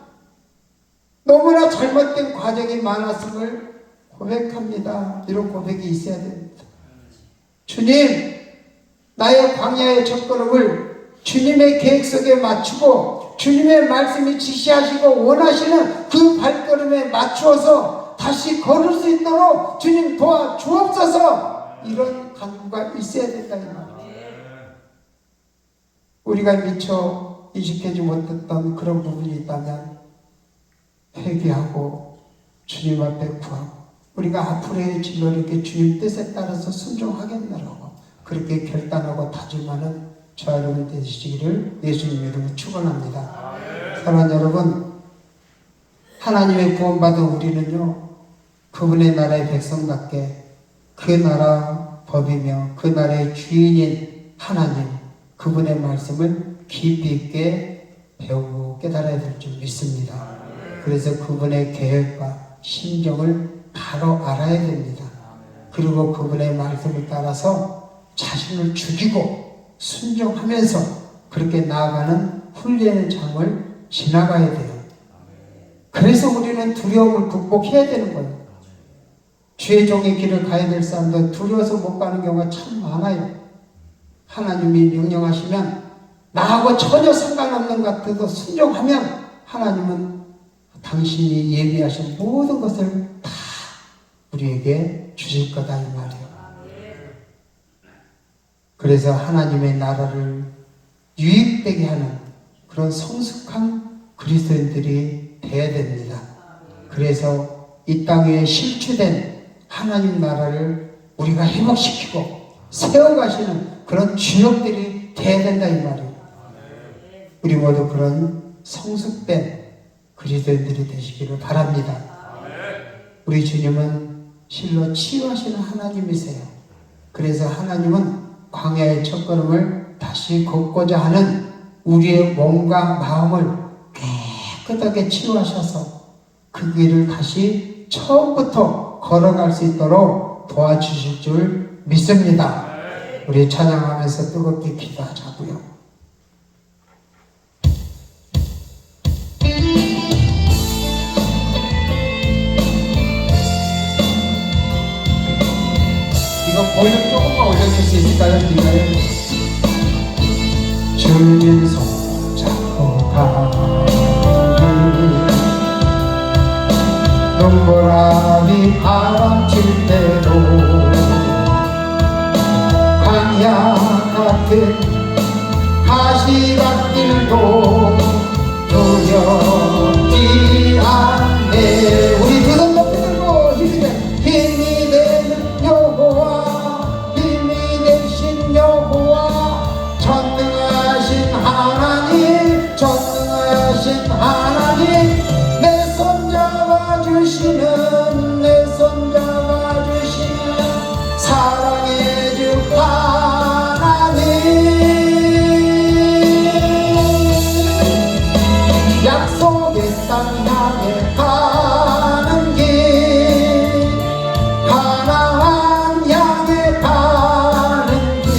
너무나 잘못된 과정이 많았음을 고백합니다. 이런 고백이 있어야 됩니다. 주님, 나의 광야의 첫걸음을 주님의 계획 속에 맞추고 주님의 말씀이 지시하시고 원하시는 그 발걸음에 맞추어서 다시 걸을 수 있도록 주님 도와주옵소서. 이런 간구가 있어야 된다 이 말이에요. 우리가 미처 인식하지 못했던 그런 부분이 있다면 회개하고 주님 앞에 구하고 우리가 앞으로의 진로를 이렇게 주님 뜻에 따라서 순종하겠노라고 그렇게 결단하고 다짐하는 저와 여러분 되시기를 예수님 이름으로 축원합니다. 사랑하는 여러분, 하나님의 구원받은 우리는요 그분의 나라의 백성답게 그 나라 법이며 그 나라의 주인인 하나님 그분의 말씀을 깊이 있게 배우고 깨달아야 될 줄 믿습니다. 그래서 그분의 계획과 심정을 바로 알아야 됩니다. 그리고 그분의 말씀을 따라서 자신을 죽이고 순종하면서 그렇게 나아가는 훈련의 장을 지나가야 돼요. 그래서 우리는 두려움을 극복해야 되는 거예요. 주의 종의 길을 가야 될 사람도 두려워서 못 가는 경우가 참 많아요. 하나님이 명령하시면 나하고 전혀 상관없는 것 같아도 순종하면 하나님은 당신이 예비하신 모든 것을 다 우리에게 주실 거다 이 말이에요. 그래서 하나님의 나라를 유익되게 하는 그런 성숙한 그리스도인들이 되어야 됩니다. 그래서 이 땅에 실추된 하나님 나라를 우리가 회복시키고 세워가시는 그런 주역들이 되어야 된다 이 말이에요. 우리 모두 그런 성숙된 그리스도인들이 되시기를 바랍니다. 우리 주님은 실로 치유하시는 하나님이세요. 그래서 하나님은 광야의 첫걸음을 다시 걷고자 하는 우리의 몸과 마음을 깨끗하게 치유하셔서 그 길을 다시 처음부터 걸어갈 수 있도록 도와주실 줄 믿습니다. 우리 찬양하면서 뜨겁게 기도하자고요. 이거 볼륨 조금만 올려줄 수 있을까요? 주님 손잡고 가니 눈보라비 바람칠 때도 광야 같은 가시밭길도 두렵지 않네. 우리 두 손 높이 들고 힘이 되는 여호와 힘이 되신 여호와 전능하신 하나님 전능하신 하나님 내 손 잡아주시는 내 손 잡아주시는 사랑의 주 하나님 약속의 땅 향해 가는 길 가나안 향해 가는 길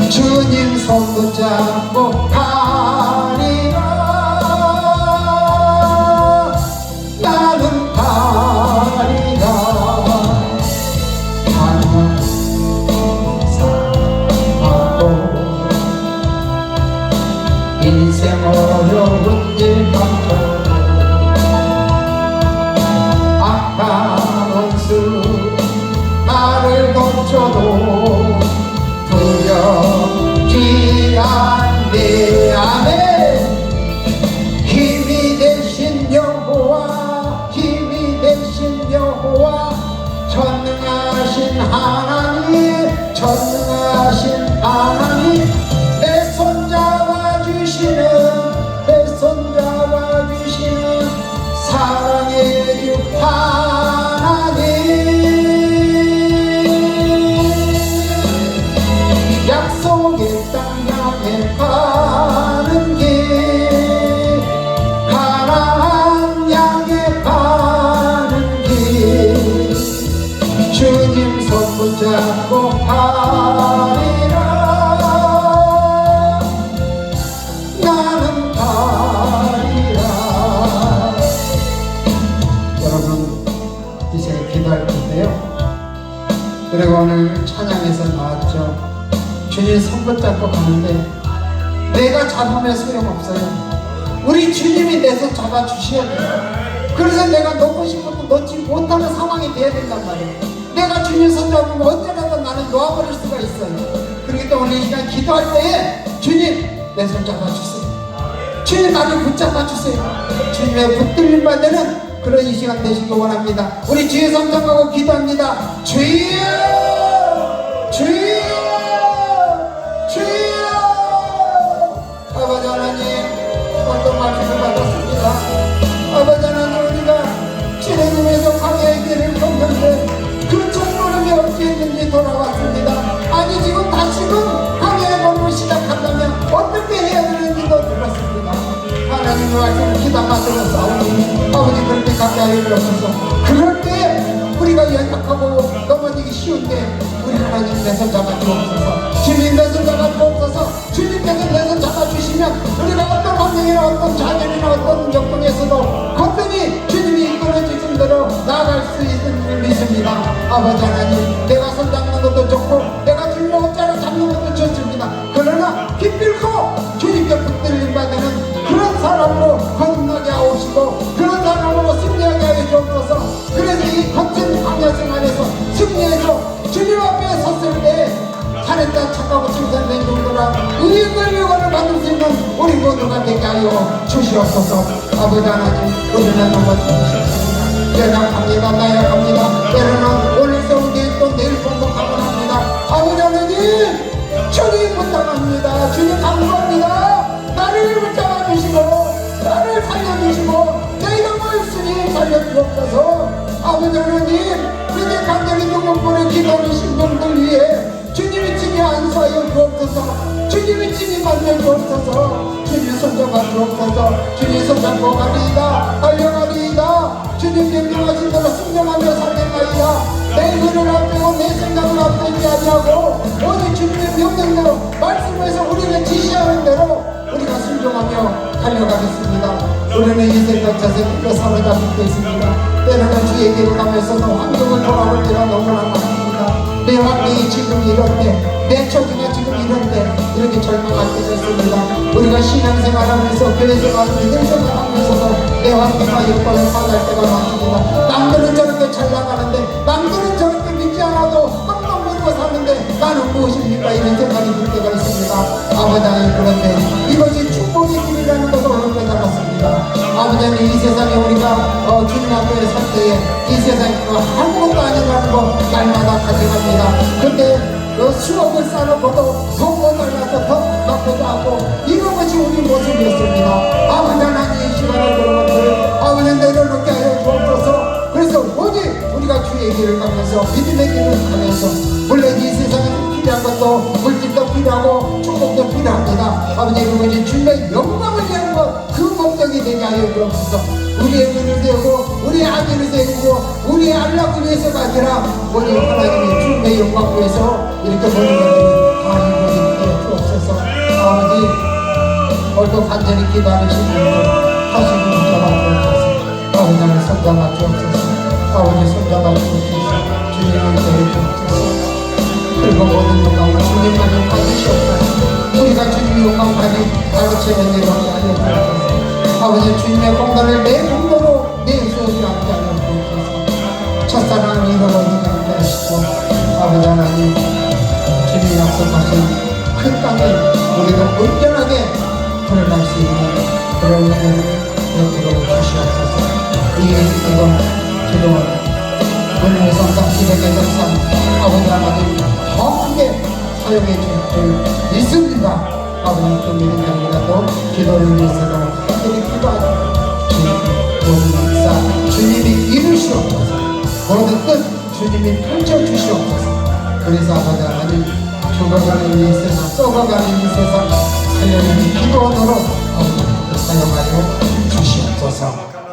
주님 손 붙잡고 가리라 나는 가리라 하나님 사랑하고 인생 어려운 길 감춰도 악한 원수 나를 거쳐도 두렵지 않네. 아멘. 힘이 되신 여호와 힘이 되신 여호와 전능하신 하나님 내 손잡아주시는 내 손잡아주시는 사랑의 주 하나님 약속의 땅 향해 가는 길 가나안 향해 가는 길 주님 손 붙잡고 가리라 나는 가리라. 여러분 이제 기도할 텐데요. 그리고 오늘 찬양에서 나왔죠. 주님 손 붙잡고 가는데 내가 잡으면 소용없어요. 우리 주님이 내 손 잡아주셔야 돼요. 그래서 내가 놓고 싶어도 놓지 못하는 상황이 돼야 된단 말이에요. 내가 주님 손 잡으면 언제라도 나는 놓아버릴 수가 있어요. 그렇기 때문에 이 시간 기도할 때에 주님 내 손 잡아주세요. 주님 나를 붙잡아주세요. 주님의 붙들림 받는 그런 이 시간 되시기 원합니다. 우리 주의 손 잡고 기도합니다. 주여 주여 주여. 아버지 하나님 어떤 말씀을 받았습니다. 아버지 하나님 우리가 진행하면서 광야의 길을 걷는데 그 첫걸음이 어찌했는지 돌아왔습니다. 아니 지금 다시금 광야의 걸음을 시작한다면 어떻게 해야 되는지도 들었습니다. 하나님의 말씀을 기다가 들었사오니 아버지 그렇게 가게 하여 주옵소서. 그럴 때 우리가 연약하고 넘어지기 쉬운데 우리 하나님 내 손 잡아주옵소서. 주님 내 손 잡아주옵소서. 주님께서 내 손 잡아주시면 우리가 어떤 환경이나 어떤 자연이나 어떤 역동에서도 거뜬히 주님이 이끌어주신 대로 나아갈 수 있는 줄 믿습니다. 아버지 하나님 내가 손 잡는 것도 좋고 내가 주님의 옷자락 잡는 것도 좋습니다. 그러나 기필코 주님께 붙들림 받는 그런 사람으로 거듭나게 하옵시고 그런 사람으로 승리하게 하여 주옵소서. 그래서 이 거친 광야 생활에서 승리해서 주님 앞에 섰을 때 잘했다 착하고 칭찬된 정도라 의인의 영광을 받을 수 있는 우리 모두가 되게 하여 주시옵소서. 아버지 하나님 우리는 너무 주시옵소서. 연약합니다. 나약합니다. 때로는 오늘 세운 게 또 내일 공복하곤 합니다. 아버지 하나님 주님 부탁합니다. 주님 감사합니다. 나를 붙잡아주시고 나를 살려주시고 내 영을 주님 살려주옵소서. 아버지 하나님 이제 간절히 눈물보내 기도하신 분들 위해 주님이 친히 안수하여 주옵소서. 주님이 친히 만져 주옵소서. 주님 손잡아 주옵소서. 주님 손잡고 가리이다 달려가리이다. 주님 명령하신 대로 순종하며 살겠나이다. 내 의를 앞대고 내 생각을 앞대지 아니하고 오직 주님의 명령대로 말씀에서 우리는 지시하는 대로 우리가 순종하며 달려가겠습니다. 우리는 인생 전차에 사로잡혀 있습니다. 때로는 주에게로 가면서도 환경을 돌아볼 때가 너무나 많습니다. 내 환경이 지금 이런데 내 처지가 지금 이런데 이렇게 절망할 때가 있습니다. 우리가 신앙생활하면서 교회생활 믿음생활하면서도 내 환경과 여건을 만날 때가 많습니다. 남들은 저렇게 잘 나가는데 남들은 저렇게 믿지 않아도 깜빡거리고 사는데 나는 무엇입니까? 이런 생각이 들 때가 있습니다. 아버지 하나님 그런데 이것이 축복의 길이라는 것을 오늘 깨달았습니다. 아버지 하나님 이 세상에 우리가 주님 앞에 설 때에 이 세상에 아무것도 아니라는 거 날마다 가져갑니다. 근데 수억을 쌓아놓고도 더 모자라서 더 갖고도 하고 이런 것이 우리 모습이었습니다. 아버지 하나님 이 시간에 그런 것들을 아버지 내려놓게 하여 주옵소서. 그래서 오직 우리가 주의 길을 가면서 믿음의 길을 가면서 물론 이 세상에 필요한 것도 물질도 필요하고 축복도 필요합니다. 아버지 그것이 주님의 영광을 위한 것 그 목적이 되게 하여 주옵소서. 우리의 눈을 세우고 우리의 아기를 세우고 우리의 안락을 위해서가 아니라 오직 하나님의 주님의 영광을 위해서 이렇게 보는 것들이 다 이루어지게 하여 주옵소서. 아버지 오늘도 간절히 기도하시는 분들 다시 붙잡아 주옵소서. 아버지 하나님 손잡아 주옵소서. 아버지 손잡아 주옵소서. 주님을 대해 주옵소서. 그리고 모든 영광을 주님만을 받으시옵소서. 우리가 주님의 영광 받이 가르치는 일을 하여 주옵소서. 아버지 주님의 공간을 내 공로로 내수하지 않게 하여 주옵소서. 첫사랑을 잃어버리지 않게 하시고 아버지 하나님 주님이 약속하신 큰 땅에 우리도 온전하게 드러날 수 있는 그런 은혜를 베풀어 주시옵소서. 이건 그동안 은혜의 성상 기백의 성상 아버지 하나님 더 크게 사용해 주실 줄 믿습니다. 아버님 또 믿음이라도 기도를 위해서도 하늘이 기도하고 모든 역사 주님이 이루시옵소서. 모든 뜻 주님이 펼쳐주시옵소서. 그래서 아버지 하나님 죽어가는 이 세상 썩어가는 이 세상 살려주는 기도원으로 사용하여 주시옵소서.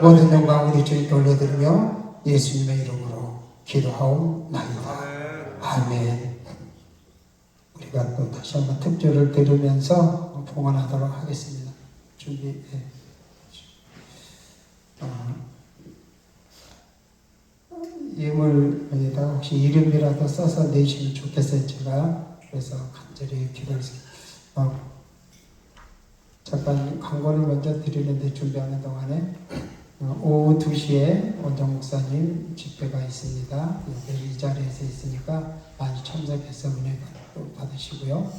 모든 영광 우리 주님께 올려드리며 예수님의 이름으로 기도하옵나이다. 아멘. 우리가 또 다시 한번 특주를 들으면서 봉헌하도록 하겠습니다. 준비해. 예물에다 혹시 이름이라도 써서 내시면 좋겠어요. 제가 그래서 간절히 기도를 잠깐 광고를 먼저 드리는데 준비하는 동안에 오후 2시에 원정 목사님 집회가 있습니다. 이 자리에서 있으니까 많이 참석해서 은혜 받으시고요.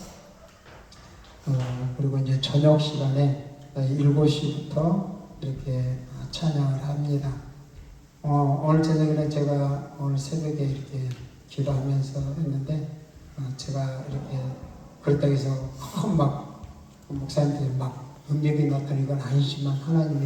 그리고 이제 저녁 시간에 7시부터 이렇게 찬양을 합니다. 오늘 저녁에는 제가 오늘 새벽에 이렇게 기도하면서 했는데 제가 이렇게 그렇다고 해서 막 목사님들 막 능력이 나타나는 건 아니지만 하나님이